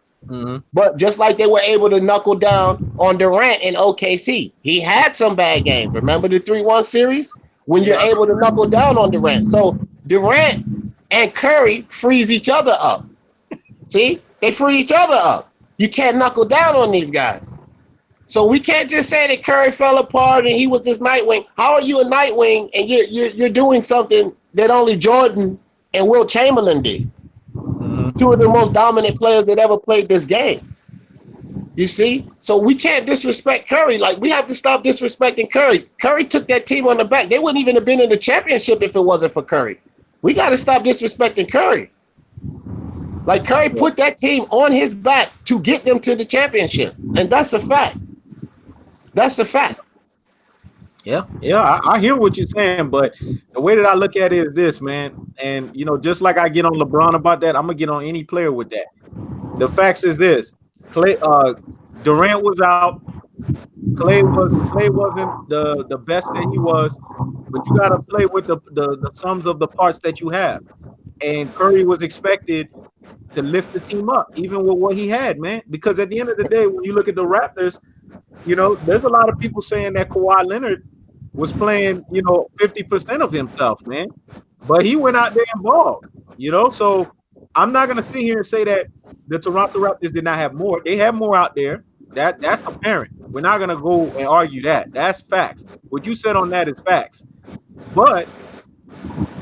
[SPEAKER 3] But just like they were able to knuckle down on Durant in OKC, he had some bad games. Remember the 3-1 series? When you're able to knuckle down on Durant. So Durant and Curry freeze each other up. See? They free each other up. You can't knuckle down on these guys. So we can't just say that Curry fell apart and he was this Nightwing. How are you a Nightwing and you're doing something that only Jordan and Wilt Chamberlain did? 2 of the most dominant players that ever played this game. You see? So we can't disrespect Curry. Like, we have to stop disrespecting Curry. Curry took that team on the back. They wouldn't even have been in the championship if it wasn't for Curry. We got to stop disrespecting Curry. Like, Curry put that team on his back to get them to the championship. And that's a fact. That's a fact.
[SPEAKER 1] Yeah, I hear what you're saying, but the way that I look at it is this, man. And, just like I get on LeBron about that, I'm going to get on any player with that. The facts is this. Durant was out. Klay wasn't the best that he was, but you got to play with the sums of the parts that you have. And Curry was expected to lift the team up, even with what he had, man. Because at the end of the day, when you look at the Raptors, you know, there's a lot of people saying that Kawhi Leonard was playing, you know, 50% of himself, man. But he went out there and balled, you know. So I'm not gonna sit here and say that the Toronto Raptors did not have more. They have more out there. That's apparent. We're not gonna go and argue that. That's facts. What you said on that is facts. But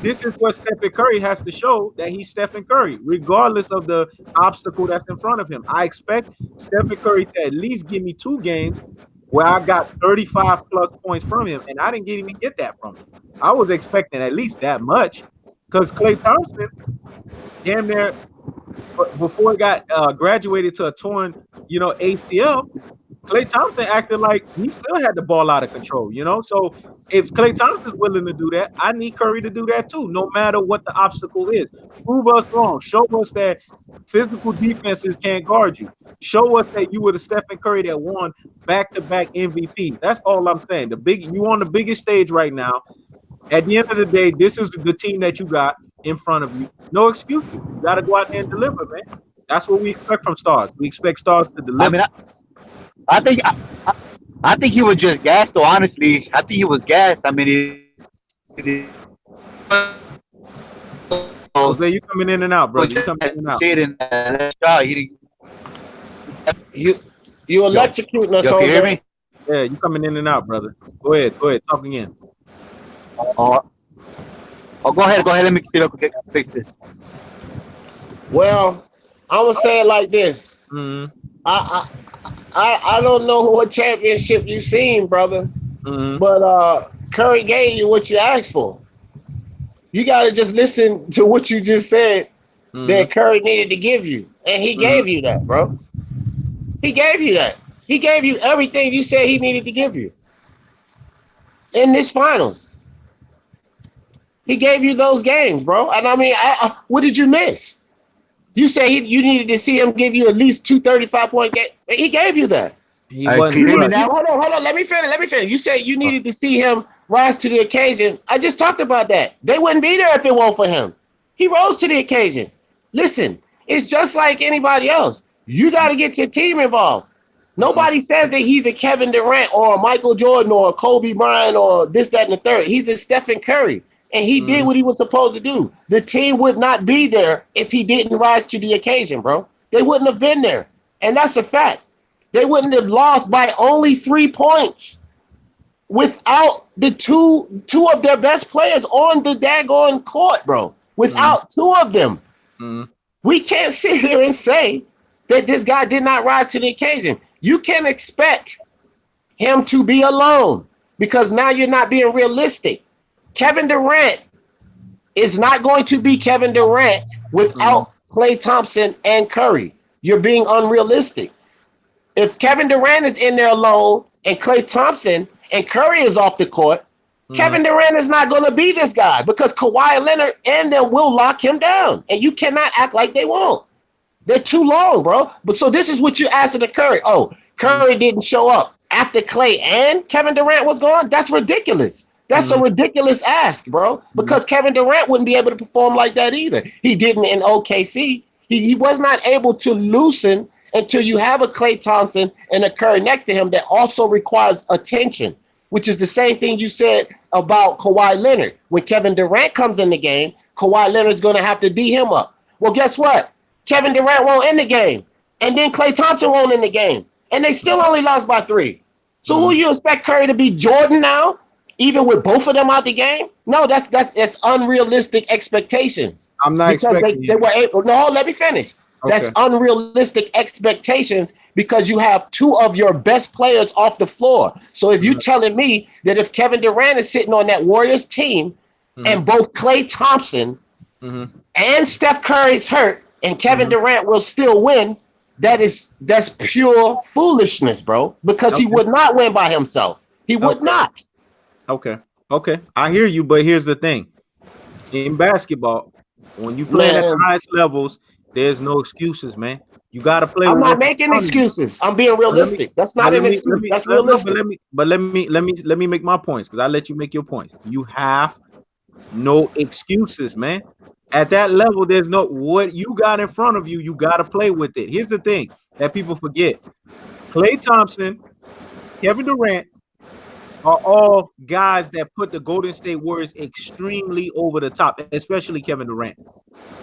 [SPEAKER 1] this is what Stephen Curry has to show that he's Stephen Curry, regardless of the obstacle that's in front of him. I expect Stephen Curry to at least give me 2 games where I got 35 plus points from him, and I didn't even get that from him. I was expecting at least that much because Klay Thompson, damn near before he got graduated to a torn, you know, ACL, Klay Thompson acted like he still had the ball out of control, you know? So if Klay Thompson's willing to do that, I need Curry to do that too, no matter what the obstacle is. Prove us wrong. Show us that physical defenses can't guard you. Show us that you were the Stephen Curry that won back-to-back MVP. That's all I'm saying. You on the biggest stage right now. At the end of the day, this is the team that you got in front of you. No excuses. You got to go out there and deliver, man. That's what we expect from stars. We expect stars to deliver.
[SPEAKER 2] I mean, I think he was just gassed. Though honestly, I think he was gassed. I mean,
[SPEAKER 1] Jose, you coming in and out, bro. You coming in and out.
[SPEAKER 3] You electrocuting us,
[SPEAKER 2] Yo, can you hear me?
[SPEAKER 1] Yeah, you coming in and out, brother. Go ahead. Talk again.
[SPEAKER 2] Go ahead. Let me fix this.
[SPEAKER 3] Well, I'm gonna say it like this.
[SPEAKER 1] Mm-hmm.
[SPEAKER 3] I don't know what championship you've seen, brother,
[SPEAKER 1] Mm-hmm.
[SPEAKER 3] but Curry gave you what you asked for. You got to just listen to what you just said that Curry needed to give you, and he gave you that, bro. He gave you that. He gave you everything you said he needed to give you in this finals. He gave you those games, bro. And I mean, what did you miss? You say you needed to see him give you at least 2 35-point games. He gave you that.
[SPEAKER 1] He wasn't.
[SPEAKER 3] Hold on. Let me finish. You said you needed to see him rise to the occasion. I just talked about that. They wouldn't be there if it weren't for him. He rose to the occasion. Listen, it's just like anybody else. You got to get your team involved. Nobody says that he's a Kevin Durant or a Michael Jordan or a Kobe Bryant or this, that, and the third. He's a Stephen Curry. And he did what he was supposed to do. The team would not be there if he didn't rise to the occasion, bro. They wouldn't have been there. And that's a fact. They wouldn't have lost by only 3 points without the two of their best players on the daggone court, bro. Without 2 of them. We can't sit here and say that this guy did not rise to the occasion. You can't expect him to be alone because now you're not being realistic. Kevin Durant is not going to be Kevin Durant without Klay Thompson and Curry. You're being unrealistic. If Kevin Durant is in there alone and Klay Thompson and Curry is off the court, Kevin Durant is not going to be this guy because Kawhi Leonard and them will lock him down. And you cannot act like they won't. They're too long, bro. But so this is what you're asking to Curry. Oh, Curry didn't show up after Klay and Kevin Durant was gone? That's ridiculous. That's a ridiculous ask, bro, because Kevin Durant wouldn't be able to perform like that either. He didn't in OKC. He was not able to loosen until you have a Klay Thompson and a Curry next to him that also requires attention, which is the same thing you said about Kawhi Leonard. When Kevin Durant comes in the game, Kawhi Leonard's going to have to D him up. Well, guess what? Kevin Durant won't end the game, and then Klay Thompson won't end the game, and they still only lost by 3. So who you expect Curry to be, Jordan now? Even with both of them out the game? No, that's unrealistic expectations.
[SPEAKER 1] I'm not expecting
[SPEAKER 3] they were able. No, let me finish. Okay. That's unrealistic expectations because you have 2 of your best players off the floor. So if you're telling me that if Kevin Durant is sitting on that Warriors team and both Klay Thompson and Steph Curry's hurt and Kevin Durant will still win, that's pure foolishness, bro, because he would not win by himself. He would not.
[SPEAKER 1] Okay. I hear you, but here's the thing. In basketball, when you play at the highest levels, there's no excuses, man. You got to play.
[SPEAKER 3] I'm not making excuses. I'm being realistic. That's not an excuse. That's realistic.
[SPEAKER 1] Let me make my points because I let you make your points. You have no excuses, man. At that level, there's no what you got in front of you. You got to play with it. Here's the thing that people forget: Klay Thompson, Kevin Durant are all guys that put the Golden State Warriors extremely over the top, especially Kevin Durant.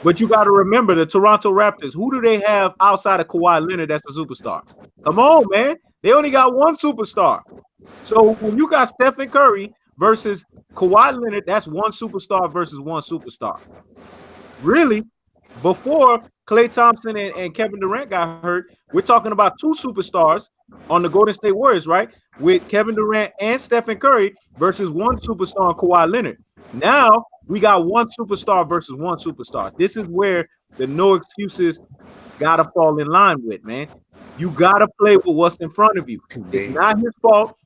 [SPEAKER 1] But you got to remember the Toronto Raptors. Who do they have outside of Kawhi Leonard that's a superstar? Come on, man. They only got one superstar. So when you got Stephen Curry versus Kawhi Leonard, that's one superstar versus one superstar. Really, before Klay Thompson and Kevin Durant got hurt, we're talking about two superstars on the Golden State Warriors, right? With Kevin Durant and Stephen Curry versus one superstar on Kawhi Leonard. Now we got one superstar versus one superstar. This is where the no excuses gotta fall in line with, man. You gotta play with what's in front of you. It's not his fault.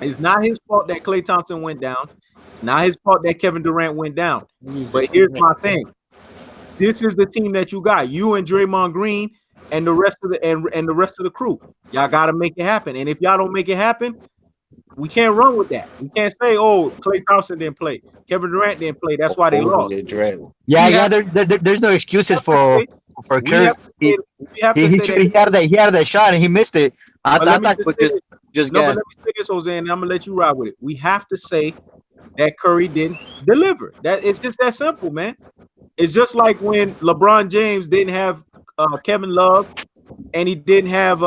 [SPEAKER 1] It's not his fault that Klay Thompson went down. It's not his fault that Kevin Durant went down. But here's my thing. This is the team that you got. You and Draymond Green and the rest of the and the rest of the crew. Y'all got to make it happen. And if y'all don't make it happen, we can't run with that. We can't say, "Oh, Klay Thompson didn't play, Kevin Durant didn't play. That's why they lost."
[SPEAKER 2] Yeah. There's no excuses for Curry. He had that shot and he missed it. I thought just
[SPEAKER 1] no, but let me say this, Jose, and I'm gonna let you ride with it. We have to say that Curry didn't deliver. That it's just that simple, man. It's just like when LeBron James didn't have Kevin Love and he didn't have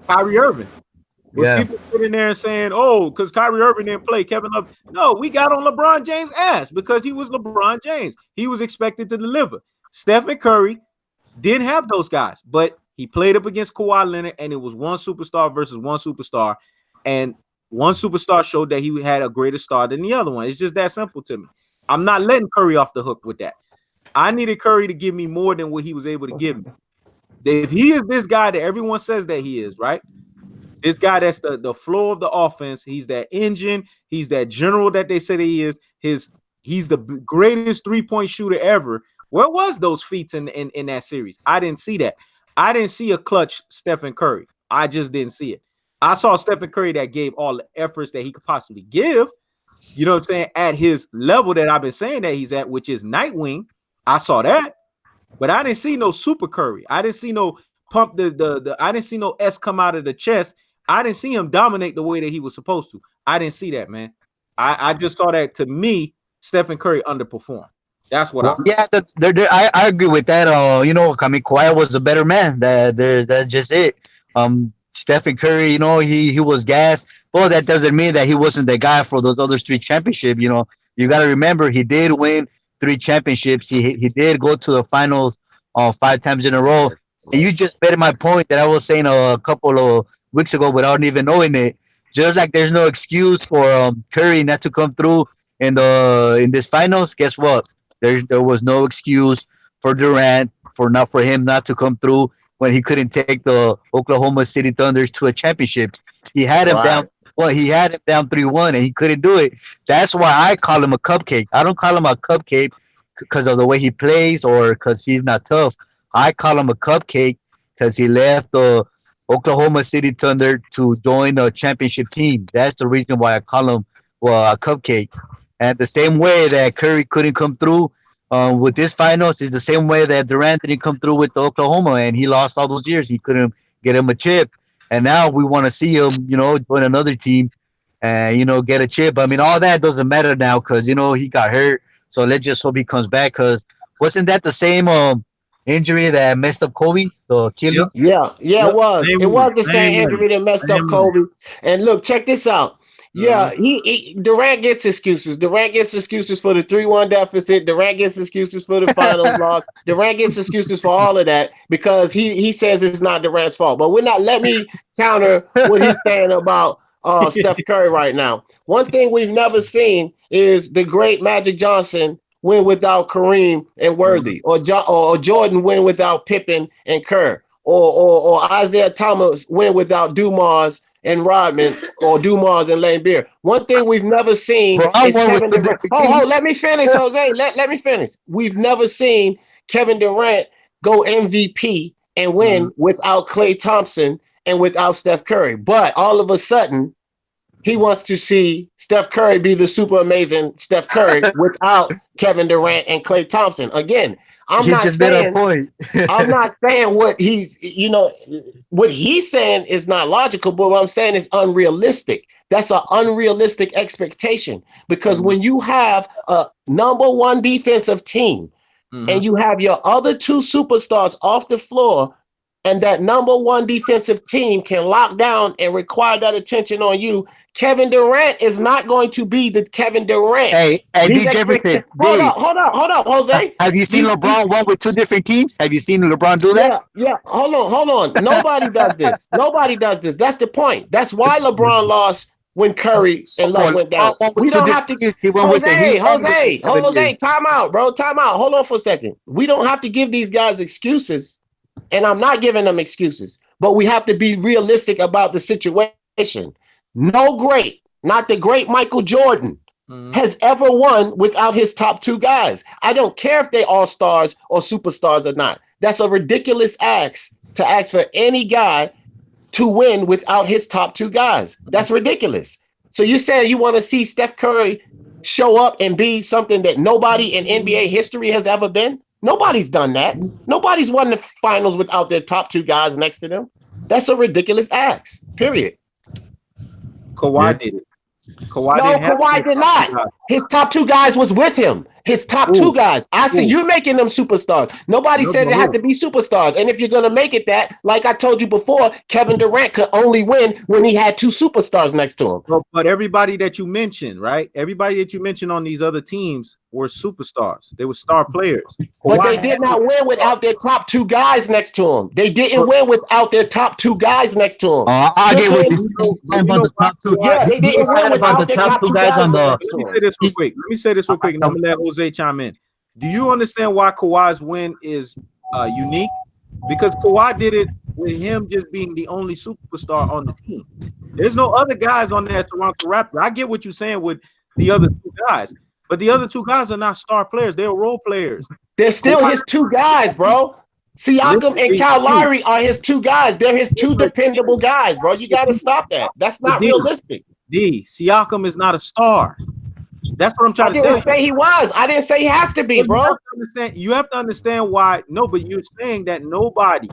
[SPEAKER 1] Kyrie Irving. With people sitting there and saying, "Oh, because Kyrie Irving didn't play, Kevin Love." No, we got on LeBron James' ass because he was LeBron James. He was expected to deliver. Stephen Curry didn't have those guys, but he played up against Kawhi Leonard, and it was one superstar versus one superstar, and one superstar showed that he had a greater star than the other one. It's just that simple to me. I'm not letting Curry off the hook with that. I needed Curry to give me more than what he was able to give me. If he is this guy that everyone says that he is, right? This guy that's the flow of the offense. He's that engine. He's that general that they say that he is. He's the greatest three-point shooter ever. Where was those feats in that series? I didn't see that. I didn't see a clutch Stephen Curry. I just didn't see it. I saw Stephen Curry that gave all the efforts that he could possibly give. You know what I'm saying? At his level that I've been saying that he's at, which is Nightwing. I saw that, but I didn't see no Super Curry. I didn't see no pump I didn't see no S come out of the chest. I didn't see him dominate the way that he was supposed to. I didn't see that, man. I just saw that. To me, Stephen Curry underperformed. That's what
[SPEAKER 2] I agree with that. Kawhi was a better man. That's just it. Stephen Curry, he was gassed. Well, that doesn't mean that he wasn't the guy for those other 3 championships. You got to remember he did win 3 championships. He did go to the finals 5 times in a row. And you just made my point that I was saying a couple of weeks ago without even knowing it. Just like there's no excuse for Curry not to come through in this finals. Guess what? There was no excuse for Durant for him not to come through when he couldn't take the Oklahoma City Thunders to a championship. He had him down. Well, he had him down 3-1, and he couldn't do it. That's why I call him a cupcake. I don't call him a cupcake because of the way he plays or because he's not tough. I call him a cupcake because he left the Oklahoma City Thunder to join a championship team. That's the reason why I call him a cupcake. And the same way that Curry couldn't come through with this finals is the same way that Durant didn't come through with the Oklahoma, and he lost all those years. He couldn't get him a chip. And now we want to see him, join another team and, get a chip. I mean, all that doesn't matter now because, he got hurt. So let's just hope he comes back because wasn't that the same injury that messed up Kobe, the Achilles?
[SPEAKER 3] Yeah, it was. It was the same injury that messed up Kobe. And look, check this out. Yeah, Durant gets excuses. Durant gets excuses for the 3-1 deficit. Durant gets excuses for the finals loss. Durant gets excuses for all of that because he says it's not Durant's fault. But let me counter what he's saying about Steph Curry right now. One thing we've never seen is the great Magic Johnson win without Kareem and Worthy, or Jordan win without Pippen and Kerr, or Isaiah Thomas win without Dumas and Rodman, or Dumas and Lane Beer. One thing we've never seen is Kevin Durant. Let me finish, Jose. Let me finish. We've never seen Kevin Durant go MVP and win without Klay Thompson and without Steph Curry. But all of a sudden, he wants to see Steph Curry be the super amazing Steph Curry without Kevin Durant and Klay Thompson. Again, I'm not saying what what he's saying is not logical, but what I'm saying is unrealistic. That's an unrealistic expectation because when you have a number one defensive team and you have your other two superstars off the floor, and that number one defensive team can lock down and require that attention on you, Kevin Durant is not going to be the Kevin Durant.
[SPEAKER 2] Hey, D. Jefferson.
[SPEAKER 3] Hold up, Jose.
[SPEAKER 2] Have you seen LeBron won with two different teams? Have you seen LeBron do that?
[SPEAKER 3] Yeah. Hold on. Nobody does this. That's the point. That's why LeBron lost when Curry and Love went down. We don't have to. Jose, time out, bro. Time out. Hold on for a second. We don't have to give these guys excuses. And I'm not giving them excuses, but we have to be realistic about the situation. No great, not the great Michael Jordan, has ever won without his top two guys. I don't care if they all-stars or superstars or not. That's a ridiculous ask to ask for any guy to win without his top two guys. That's ridiculous. So you're saying you want to see Steph Curry show up and be something that nobody in NBA history has ever been? Nobody's done that. Nobody's won the finals without their top two guys next to them. That's a ridiculous ask, period.
[SPEAKER 1] Kawhi did it.
[SPEAKER 3] Kawhi did not. His top two guys was with him. His top two guys. I see you making them superstars. Nobody says it had to be superstars. And if you're going to make it that, like I told you before, Kevin Durant could only win when he had two superstars next to him.
[SPEAKER 1] But everybody that you mentioned, right? Everybody that you mentioned on these other teams were superstars. They were star players.
[SPEAKER 3] But they did not win without their top two guys next to him. They didn't win without their top two guys next to him.
[SPEAKER 2] I get what you're saying about the top two.
[SPEAKER 3] Yeah, they didn't win without the top two guys on the.
[SPEAKER 1] Let me say this real quick. And I'm gonna let Jose chime in. Do you understand why Kawhi's win is unique? Because Kawhi did it with him just being the only superstar on the team. There's no other guys on that Toronto Raptors. I get what you're saying with the other two guys, but the other two guys are not star players. They're role players.
[SPEAKER 3] They're still his two guys, bro. Siakam and Kyle Lowry are his two guys. They're his two dependable guys, bro. You got to stop that. That's not realistic.
[SPEAKER 1] Siakam is not a star. That's what I'm trying to tell you.
[SPEAKER 3] I didn't say he was. I didn't say he has to be, bro.
[SPEAKER 1] You have to understand why. No, but you're saying that nobody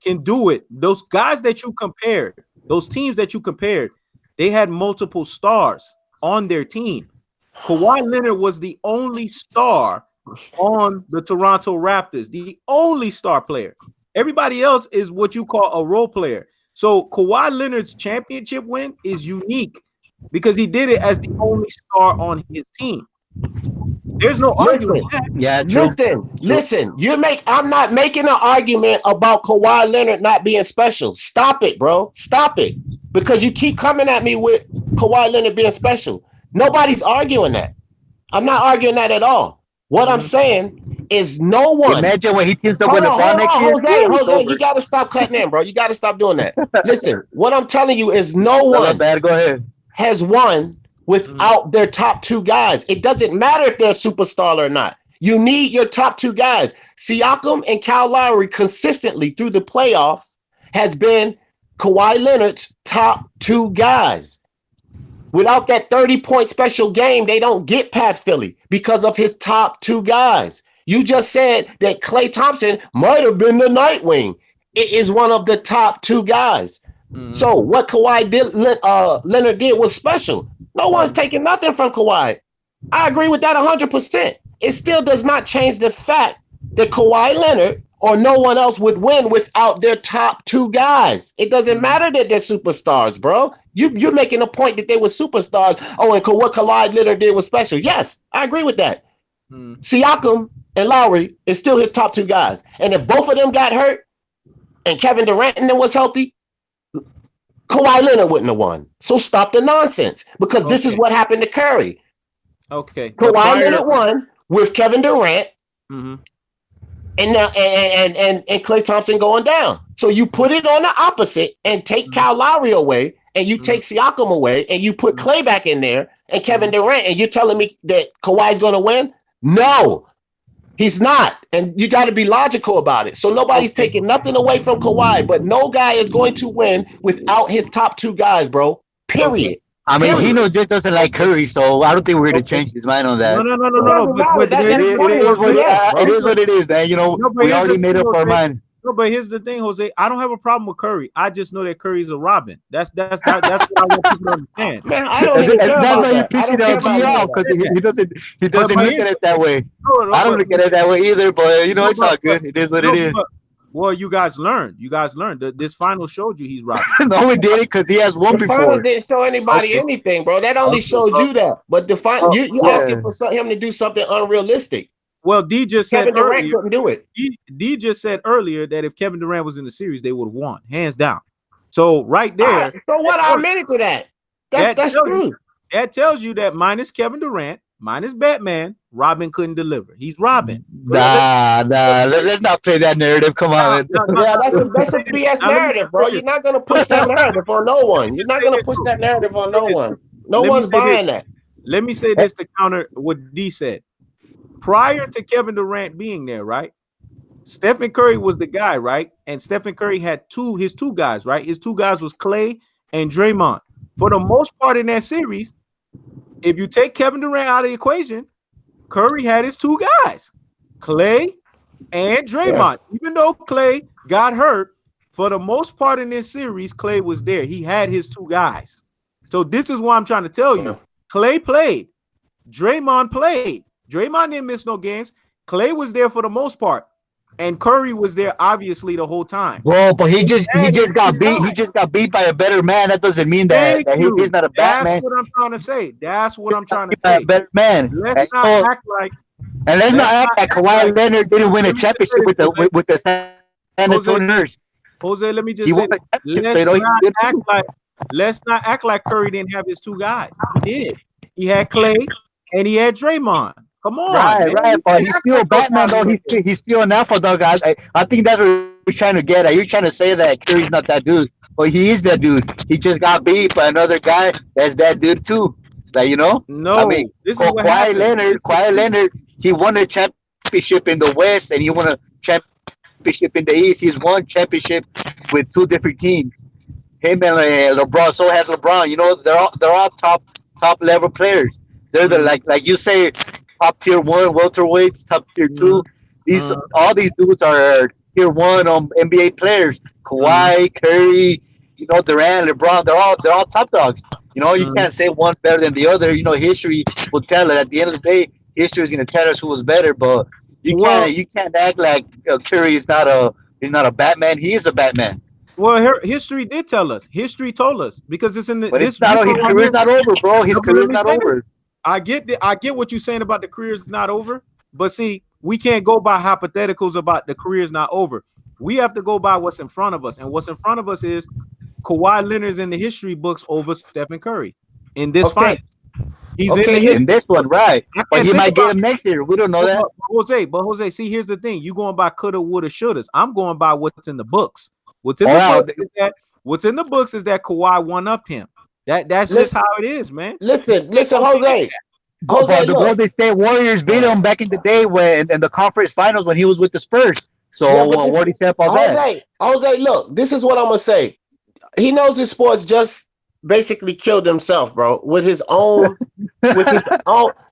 [SPEAKER 1] can do it. Those guys that you compared, those teams that you compared, they had multiple stars on their team. Kawhi Leonard was the only star on the Toronto Raptors, the only star player. Everybody else is what you call a role player. So Kawhi Leonard's championship win is unique because he did it as the only star on his team. There's no argument.
[SPEAKER 3] Listen. I'm not making an argument about Kawhi Leonard not being special. Stop it, bro. Stop it. Because you keep coming at me with Kawhi Leonard being special. Nobody's arguing that. I'm not arguing that at all. What I'm saying is no one.
[SPEAKER 2] Imagine when he teams up with LeBron next year.
[SPEAKER 3] Jose, you got to stop cutting in, bro. You got to stop doing that. Listen, what I'm telling you is no one
[SPEAKER 2] go ahead.
[SPEAKER 3] has won without their top two guys. It doesn't matter if they're a superstar or not. You need your top two guys. Siakam and Kyle Lowry consistently through the playoffs has been Kawhi Leonard's top two guys. Without that 30-point special game, they don't get past Philly because of his top two guys. You just said that Klay Thompson might have been the Nightwing. It is one of the top two guys. So what Kawhi Leonard did was special. No one's taking nothing from Kawhi. I agree with that 100%. It still does not change the fact that Kawhi Leonard or no one else would win without their top two guys. It doesn't matter that they're superstars, bro. You're making a point that they were superstars. Oh, and what Kawhi Leonard did was special. Yes, I agree with that. Siakam and Lowry is still his top two guys. And if both of them got hurt and Kevin Durant and them was healthy, Kawhi Leonard wouldn't have won. So stop the nonsense because this is what happened to Curry.
[SPEAKER 1] Okay.
[SPEAKER 3] Kawhi Leonard won with Kevin Durant and Klay Thompson going down. So you put it on the opposite and take Kyle Lowry away and you take Siakam away and you put Klay back in there and Kevin Durant and you're telling me that Kawhi's going to win? No, he's not. And you got to be logical about it. So nobody's taking nothing away from Kawhi, but no guy is going to win without his top two guys, bro. Period.
[SPEAKER 2] I mean, Hino just doesn't like Curry, so I don't think we're going to change his mind on that.
[SPEAKER 1] No.
[SPEAKER 3] Doesn't matter. That's
[SPEAKER 2] It
[SPEAKER 3] the
[SPEAKER 2] is,
[SPEAKER 3] point.
[SPEAKER 2] it is what it is, man. You know,
[SPEAKER 1] No, but
[SPEAKER 2] we
[SPEAKER 1] here's
[SPEAKER 2] already
[SPEAKER 1] the
[SPEAKER 2] made
[SPEAKER 1] thing,
[SPEAKER 2] up our
[SPEAKER 1] Jose.
[SPEAKER 2] mind.
[SPEAKER 1] No, but here's the thing, Jose. I don't have a problem with Curry. I just know that Curry's a Robin. That's what I want people to understand.
[SPEAKER 3] Man, I don't even care
[SPEAKER 2] That's
[SPEAKER 3] about
[SPEAKER 2] why you're
[SPEAKER 3] that. I
[SPEAKER 2] pissing
[SPEAKER 3] don't care
[SPEAKER 2] LB
[SPEAKER 3] about
[SPEAKER 2] off because he doesn't
[SPEAKER 1] But
[SPEAKER 2] look at it that way.
[SPEAKER 1] no,
[SPEAKER 2] I don't look at it that way either, but you know, it's all good. It is what it is.
[SPEAKER 1] Well, you guys learned. This final showed you he's Robin.
[SPEAKER 2] No, we did it because he has won
[SPEAKER 3] The final
[SPEAKER 2] before.
[SPEAKER 3] didn't show anybody anything, bro. That only showed you that. But the final, you asking for him to do something unrealistic.
[SPEAKER 1] Well, D just said
[SPEAKER 3] Kevin Durant
[SPEAKER 1] earlier,
[SPEAKER 3] couldn't do it.
[SPEAKER 1] D just said earlier that if Kevin Durant was in the series, they would have won, hands down. So right there.
[SPEAKER 3] So what? I admitted to that. That's true.
[SPEAKER 1] That tells you that minus Kevin Durant, minus Batman, Robin couldn't deliver. He's Robin.
[SPEAKER 2] Nah. Let's not play that narrative. Come on.
[SPEAKER 3] Yeah, that's a BS narrative, bro. You're not gonna push that narrative on no one. You're not gonna push that narrative on no one. No one's buying that.
[SPEAKER 1] Let me say this to counter what D said. Prior to Kevin Durant being there, right? Stephen Curry was the guy, right? And Stephen Curry had his two guys, right? His two guys was Clay and Draymond. For the most part in that series, if you take Kevin Durant out of the equation, Curry had his two guys, Clay and Draymond. Yeah. Even though Clay got hurt, for the most part in this series, Clay was there. He had his two guys. So this is what I'm trying to tell you. Clay played. Draymond played. Draymond didn't miss no games. Clay was there for the most part. And Curry was there obviously the whole time.
[SPEAKER 2] Bro, but he just got beat. He just got beat by a better man. That doesn't mean that he's not a bad man.
[SPEAKER 1] That's what I'm trying to say. That's what I'm trying to say.
[SPEAKER 2] A better man.
[SPEAKER 1] Let's not act like
[SPEAKER 2] Kawhi Leonard didn't win a championship with the San Antonio.
[SPEAKER 1] Jose, let me just say let's not act like Curry didn't have his two guys. He did. He had Clay and he had Draymond. Come on,
[SPEAKER 2] right. But he's still Batman, though. He's still an alpha dog. I think that's what we're trying to get at. You're trying to say that Curry's not that dude, but he is that dude. He just got beat by another guy that's that dude too. Like, you know?
[SPEAKER 1] No,
[SPEAKER 2] I mean, Kawhi Leonard, he won a championship in the West and he won a championship in the East. He's won championship with two different teams. Him and LeBron. So has LeBron. You know, they're all top level players. They're the like you say. Top tier 1 welterweights, top tier 2. All these dudes are tier 1 NBA players. Kawhi, Curry, you know, Durant, LeBron. They're all top dogs. You know, you can't say one better than the other. You know, history will tell it. At the end of the day, history is going to tell us who was better. But you can't act like Curry is not a Batman. He is a Batman.
[SPEAKER 1] Well, history did tell us. History told us because it's in the.
[SPEAKER 2] But his career's not over, bro. His career's not over.
[SPEAKER 1] I get what you're saying about the career's not over, but see, we can't go by hypotheticals about the career's not over. We have to go by what's in front of us, and what's in front of us is Kawhi Leonard's in the history books over Stephen Curry in this fight. He's
[SPEAKER 2] in this one, right? But he might get him next year. We don't know that.
[SPEAKER 1] But Jose, see, here's the thing: you going by coulda, woulda, shouldas. I'm going by what's in the books. What's in the books is that Kawhi one-upped him. That's just how it is, man.
[SPEAKER 3] Listen, Jose.
[SPEAKER 2] But the Golden State Warriors beat him back in the day in the conference finals when he was with the Spurs. So what do you say about that?
[SPEAKER 3] Jose, look, this is what I'm gonna say. He knows his sports just basically killed himself, bro, with his own.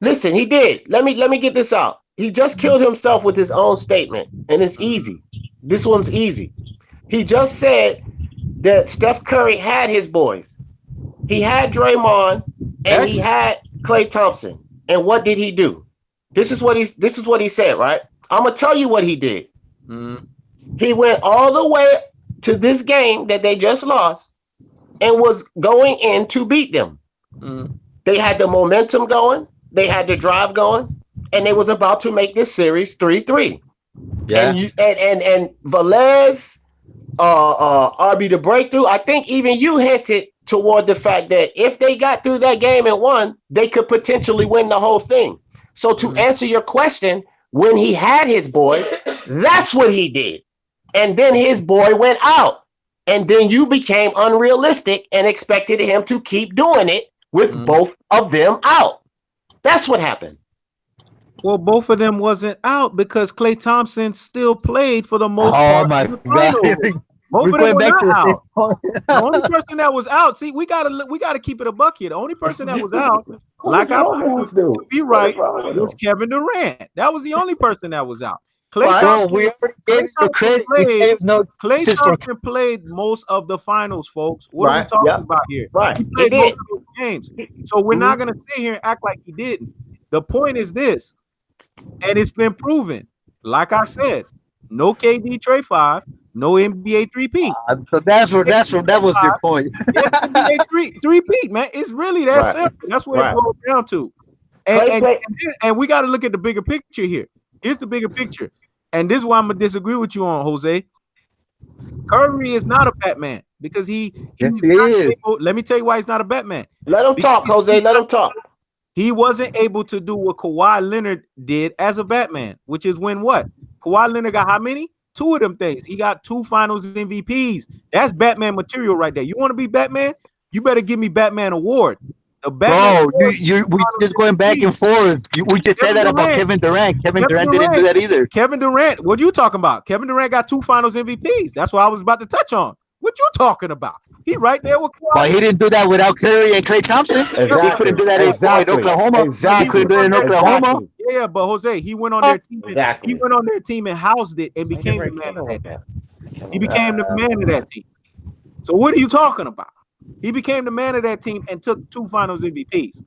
[SPEAKER 3] Listen, he did. Let me get this out. He just killed himself with his own statement, and it's easy. This one's easy. He just said that Steph Curry had his boys. He had Draymond and he had Klay Thompson. And what did he do? This is what he said, right? I'm gonna tell you what he did. He went all the way to this game that they just lost and was going in to beat them. They had the momentum going, they had the drive going, and they was about to make this series 3-3. Yeah. And Velez, RB the breakthrough. I think even you hinted toward the fact that if they got through that game and won, they could potentially win the whole thing. So to answer your question, when he had his boys, that's what he did. And then his boy went out. And then you became unrealistic and expected him to keep doing it with both of them out. That's what happened.
[SPEAKER 1] Well, both of them wasn't out because Klay Thompson still played for the most part.
[SPEAKER 2] Oh my God.
[SPEAKER 1] Both
[SPEAKER 2] We're
[SPEAKER 1] of them
[SPEAKER 2] going
[SPEAKER 1] were
[SPEAKER 2] back to
[SPEAKER 1] not
[SPEAKER 2] the same
[SPEAKER 1] out.
[SPEAKER 2] point.
[SPEAKER 1] The only person that was out, see, we gotta keep it a buck here. The only person that was out, like I proved to be right, was Kevin Durant. That was the only person that was out. Klay Thompson,
[SPEAKER 2] we already gave the credit.
[SPEAKER 1] Klay Thompson played most of the finals, folks. What are we talking about here?
[SPEAKER 3] Right.
[SPEAKER 1] He played most of those games. So we're not gonna sit here and act like he didn't. The point is this, and it's been proven. Like I said, no KD trade 5, no NBA 3-peat.
[SPEAKER 2] So that was your point.
[SPEAKER 1] Yes, NBA 3-peat, man. It's really that simple. That's what it boils down to. And we got to look at the bigger picture here. Here's the bigger picture. And this is why I'm going to disagree with you on, Jose. Curry is not a Batman because he's able, let me tell you why he's not a Batman.
[SPEAKER 3] Let him talk, Jose. Let him talk.
[SPEAKER 1] He wasn't able to do what Kawhi Leonard did as a Batman, which is when what? Kawhi Leonard got how many? 2 of them things. He got 2 finals MVPs. That's Batman material right there. You want to be Batman? You better give me Batman award. The Batman
[SPEAKER 2] we just going back and forth. We just said that about Kevin Durant. Kevin Durant didn't do that either.
[SPEAKER 1] Kevin Durant, what are you talking about? Kevin Durant got 2 finals MVPs. That's what I was about to touch on. What you talking about? He right there with Kawhi.
[SPEAKER 2] But he didn't do that without Curry and Klay Thompson.
[SPEAKER 3] Exactly.
[SPEAKER 2] He couldn't do that in Oklahoma.
[SPEAKER 3] Exactly.
[SPEAKER 2] He couldn't do it in Oklahoma.
[SPEAKER 1] Yeah, but Jose, he went on their team. He went on their team and housed it and became the man of that team. He became the man of that team. So what are you talking about? He became the man of that team and took 2 finals MVPs.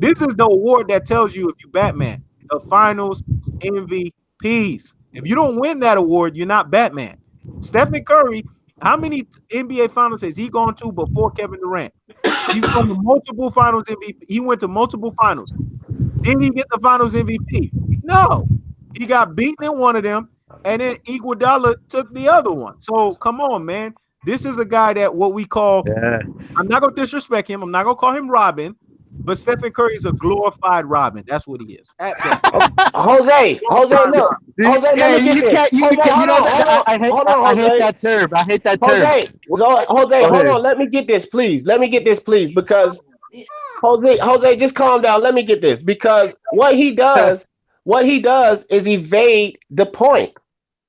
[SPEAKER 1] This is the award that tells you if you Batman, the finals MVPs. If you don't win that award, you're not Batman. Stephen Curry, how many NBA finals has he gone to before Kevin Durant? He's gone to multiple finals MVP. He went to multiple finals. Did he get the finals MVP? No. He got beaten in one of them, and then Iguodala took the other one. So come on, man. This is a guy that what we call, I'm not going to disrespect him. I'm not going to call him Robin, but Stephen Curry is a glorified Robin. That's what he is.
[SPEAKER 3] Jose, look. Jose, let me get this.
[SPEAKER 2] I hate that term. I hate that term.
[SPEAKER 3] Jose, hold on. Let me get this, please. Because Jose, just calm down. Let me get this. Because what he does is evade the point.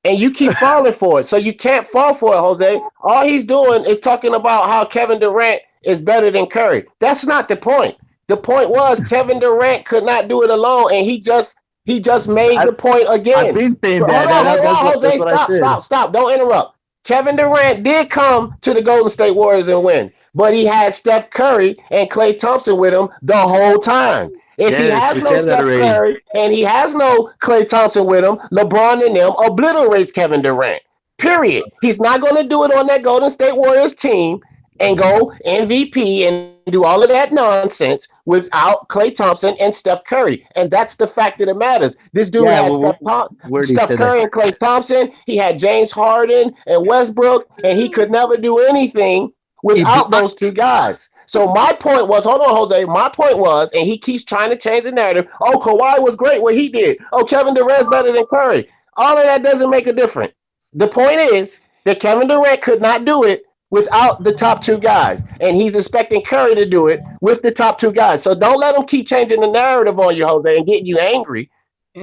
[SPEAKER 3] And you keep falling for it. So you can't fall for it, Jose. All he's doing is talking about how Kevin Durant is better than Curry. That's not the point. The point was Kevin Durant could not do it alone, and he just made the point again.
[SPEAKER 2] I've been saying that.
[SPEAKER 3] Hold on, Jose, stop. Don't interrupt. Kevin Durant did come to the Golden State Warriors and win, but he had Steph Curry and Klay Thompson with him the whole time. If he has no Steph Curry and he has no Klay Thompson with him, LeBron and them obliterates Kevin Durant. Period. He's not going to do it on that Golden State Warriors team and go MVP and do all of that nonsense without Klay Thompson and Steph Curry. And that's the fact that it matters. This dude has Steph Curry and Klay Thompson. He had James Harden and Westbrook, and he could never do anything without those 2 guys. So my point was, hold on, Jose. My point was, and he keeps trying to change the narrative. Oh, Kawhi was great what he did. Oh, Kevin Durant's better than Curry. All of that doesn't make a difference. The point is that Kevin Durant could not do it without the top 2 guys, and he's expecting Curry to do it with the top 2 guys. So don't let him keep changing the narrative on you, Jose, and getting you angry.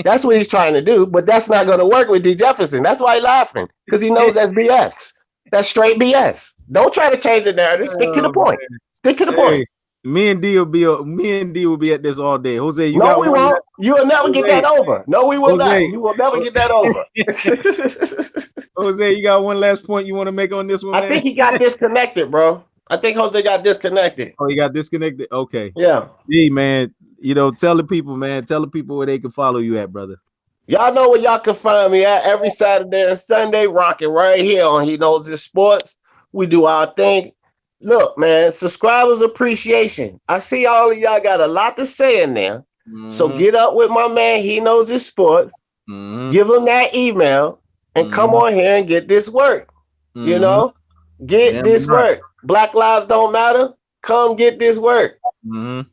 [SPEAKER 3] That's what he's trying to do, but that's not going to work with D. Jefferson. That's why he's laughing, because he knows that's BS. That's straight BS. Don't try to change the narrative. Stick to the point. Stick to the point.
[SPEAKER 1] Me and D will be at this all day. Jose, we
[SPEAKER 3] won't. You will never get that over. No, we will not. You will never get that over.
[SPEAKER 1] Jose, you got one last point you want to make on this one?
[SPEAKER 3] I think he got disconnected, bro. I think Jose got disconnected.
[SPEAKER 1] Oh, he got disconnected? Okay.
[SPEAKER 3] Yeah.
[SPEAKER 1] D, man, tell the people, man. Tell the people where they can follow you at, brother.
[SPEAKER 3] Y'all know where y'all can find me at every Saturday and Sunday, rocking right here on He Knows His Sports. We do our thing. Look, man, subscribers appreciation. I see all of y'all got a lot to say in there. Mm-hmm. So get up with my man, He Knows His Sports. Mm-hmm. Give him that email and come on here and get this work. Mm-hmm. Get this work. Black lives don't matter. Come get this work. Mm-hmm.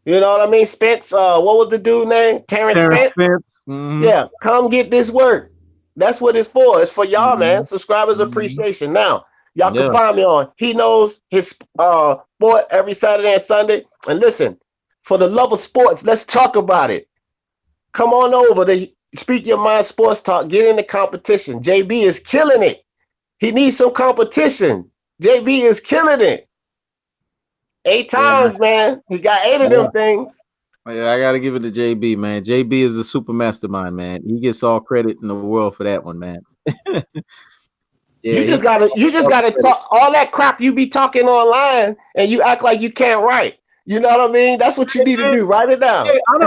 [SPEAKER 3] You know what I mean? Spence, what was the dude name? Terrence Spence? Mm-hmm. Yeah, come get this work. That's what it's for. It's for y'all, man. Subscribers appreciation. Now, y'all can find me on He Knows His Sport every Saturday and Sunday. And listen, for the love of sports, let's talk about it. Come on over to Speak Your Mind Sports Talk. Get in the competition. JB is killing it. He needs some competition. JB is killing it. 8 times, man. He got 8 of them things.
[SPEAKER 1] Yeah, I gotta give it to JB, man. JB is a super mastermind, man. He gets all credit in the world for that one, man.
[SPEAKER 3] You just gotta talk all that crap you be talking online, and you act like you can't write. You know what I mean? That's what you need to do. Write it down.
[SPEAKER 1] Hey, I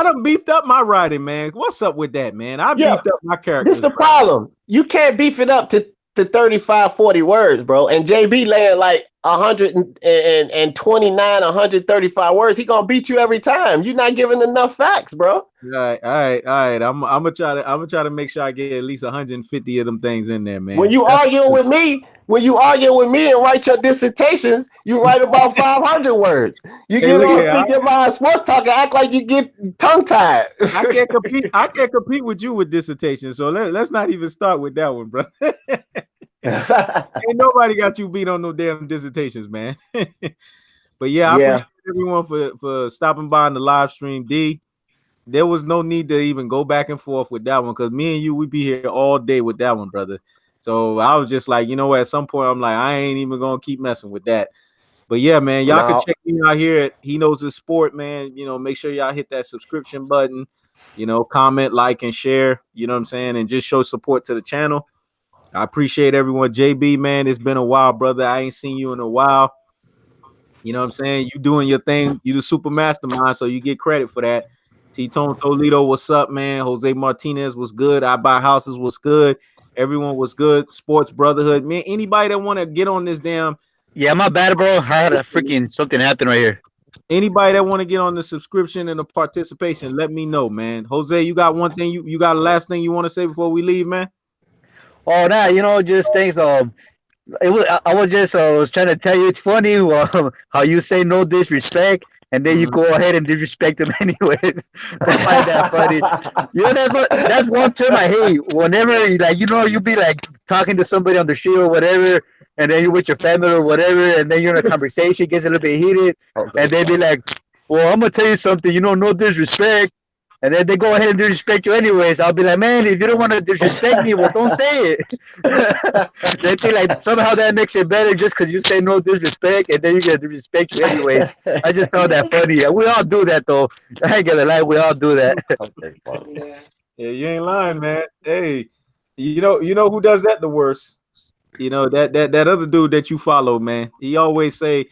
[SPEAKER 1] done beefed up my writing, man. What's up with that, man? I beefed up my character.
[SPEAKER 3] This the problem. You can't beef it up to 35, 40 words, bro. And JB laying like 129, 135 words. He gonna beat you every time. You're not giving enough facts, bro.
[SPEAKER 1] All right. I'm gonna try to make sure I get at least 150 of them things in there, man.
[SPEAKER 3] When you arguing with me and write your dissertations, you write about 500 words. You get on Think About Sports Talk and act like you get tongue tied.
[SPEAKER 1] I can't compete with you with dissertations. So let's not even start with that one, bro. Ain't nobody got you beat on no damn dissertations, man. But I appreciate everyone for stopping by on the live stream. D, there was no need to even go back and forth with that one because me and you, we be here all day with that one, brother. So I was just like, at some point I'm like, I ain't even gonna keep messing with that. But yeah, man, y'all can check me out here at He Knows His Sport, man. Make sure y'all hit that subscription button, comment, like, and share, you know what I'm saying, and just show support to the channel. I appreciate everyone. JB, man, it's been a while, brother. I ain't seen you in a while. You know what I'm saying? You doing your thing. You the super mastermind, so you get credit for that. T-Tone Toledo, what's up, man? Jose Martinez was good. I Buy Houses was good. Everyone was good. Sports Brotherhood. Man, anybody that want to get on this damn...
[SPEAKER 2] Yeah, my bad, bro. I had a freaking something happen right here.
[SPEAKER 1] Anybody that want to get on the subscription and the participation, let me know, man. Jose, you got one thing, you got a last thing you want to say before we leave, man?
[SPEAKER 2] Oh, nah, just thanks. I was trying to tell you, it's funny how you say no disrespect, and then you go ahead and disrespect them anyways. I find that funny. That's one term I hate. Whenever you be like talking to somebody on the street or whatever, and then you're with your family or whatever, and then you're in a conversation, gets a little bit heated, and they be like, "Well, I'm gonna tell you something. No disrespect." And then they go ahead and disrespect you anyways. I'll be like, man, if you don't want to disrespect me, well, don't say it. They think like somehow that makes it better just because you say no disrespect, and then you're going to disrespect you anyway. I just found that funny. We all do that, though. I ain't going to lie. We all do that.
[SPEAKER 1] Yeah, you ain't lying, man. Hey, you know who does that the worst? That other dude that you follow, man. He always say,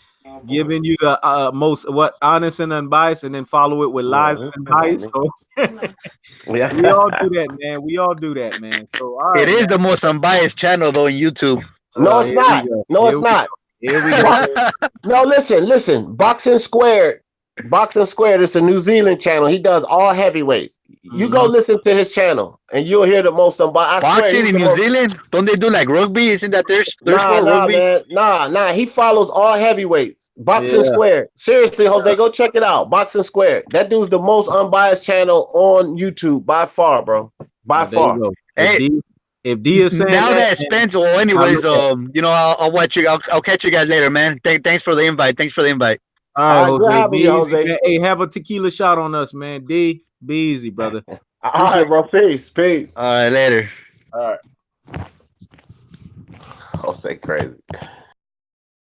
[SPEAKER 1] giving you the most honest and unbiased, and then follow it with lies and unbiased. So we all do that, man. We all do that, man. So
[SPEAKER 2] it is the most unbiased channel though in YouTube.
[SPEAKER 3] No, it's not. No, it's not.
[SPEAKER 1] Here we go.
[SPEAKER 3] No, listen. Boxing Squared. It's a New Zealand channel. He does all heavyweights. You go listen to his channel, and you'll hear the most unbiased.
[SPEAKER 2] Boxing in New Zealand? Don't they do like rugby? Isn't that their sport, rugby?
[SPEAKER 3] Man. Nah. He follows all heavyweights. Boxing Squared. Seriously, Jose, go check it out. Boxing Squared. That dude's the most unbiased channel on YouTube by far, bro. By far.
[SPEAKER 1] Hey, if D is saying
[SPEAKER 2] now that Spence, well, anyways, I'll watch you. I'll catch you guys later, man. Thanks for the invite.
[SPEAKER 1] All right, Jose. Hey, have a tequila shot on us, man. D, be easy, brother.
[SPEAKER 3] All right, bro. Peace.
[SPEAKER 2] All right, later.
[SPEAKER 3] All right. Jose crazy.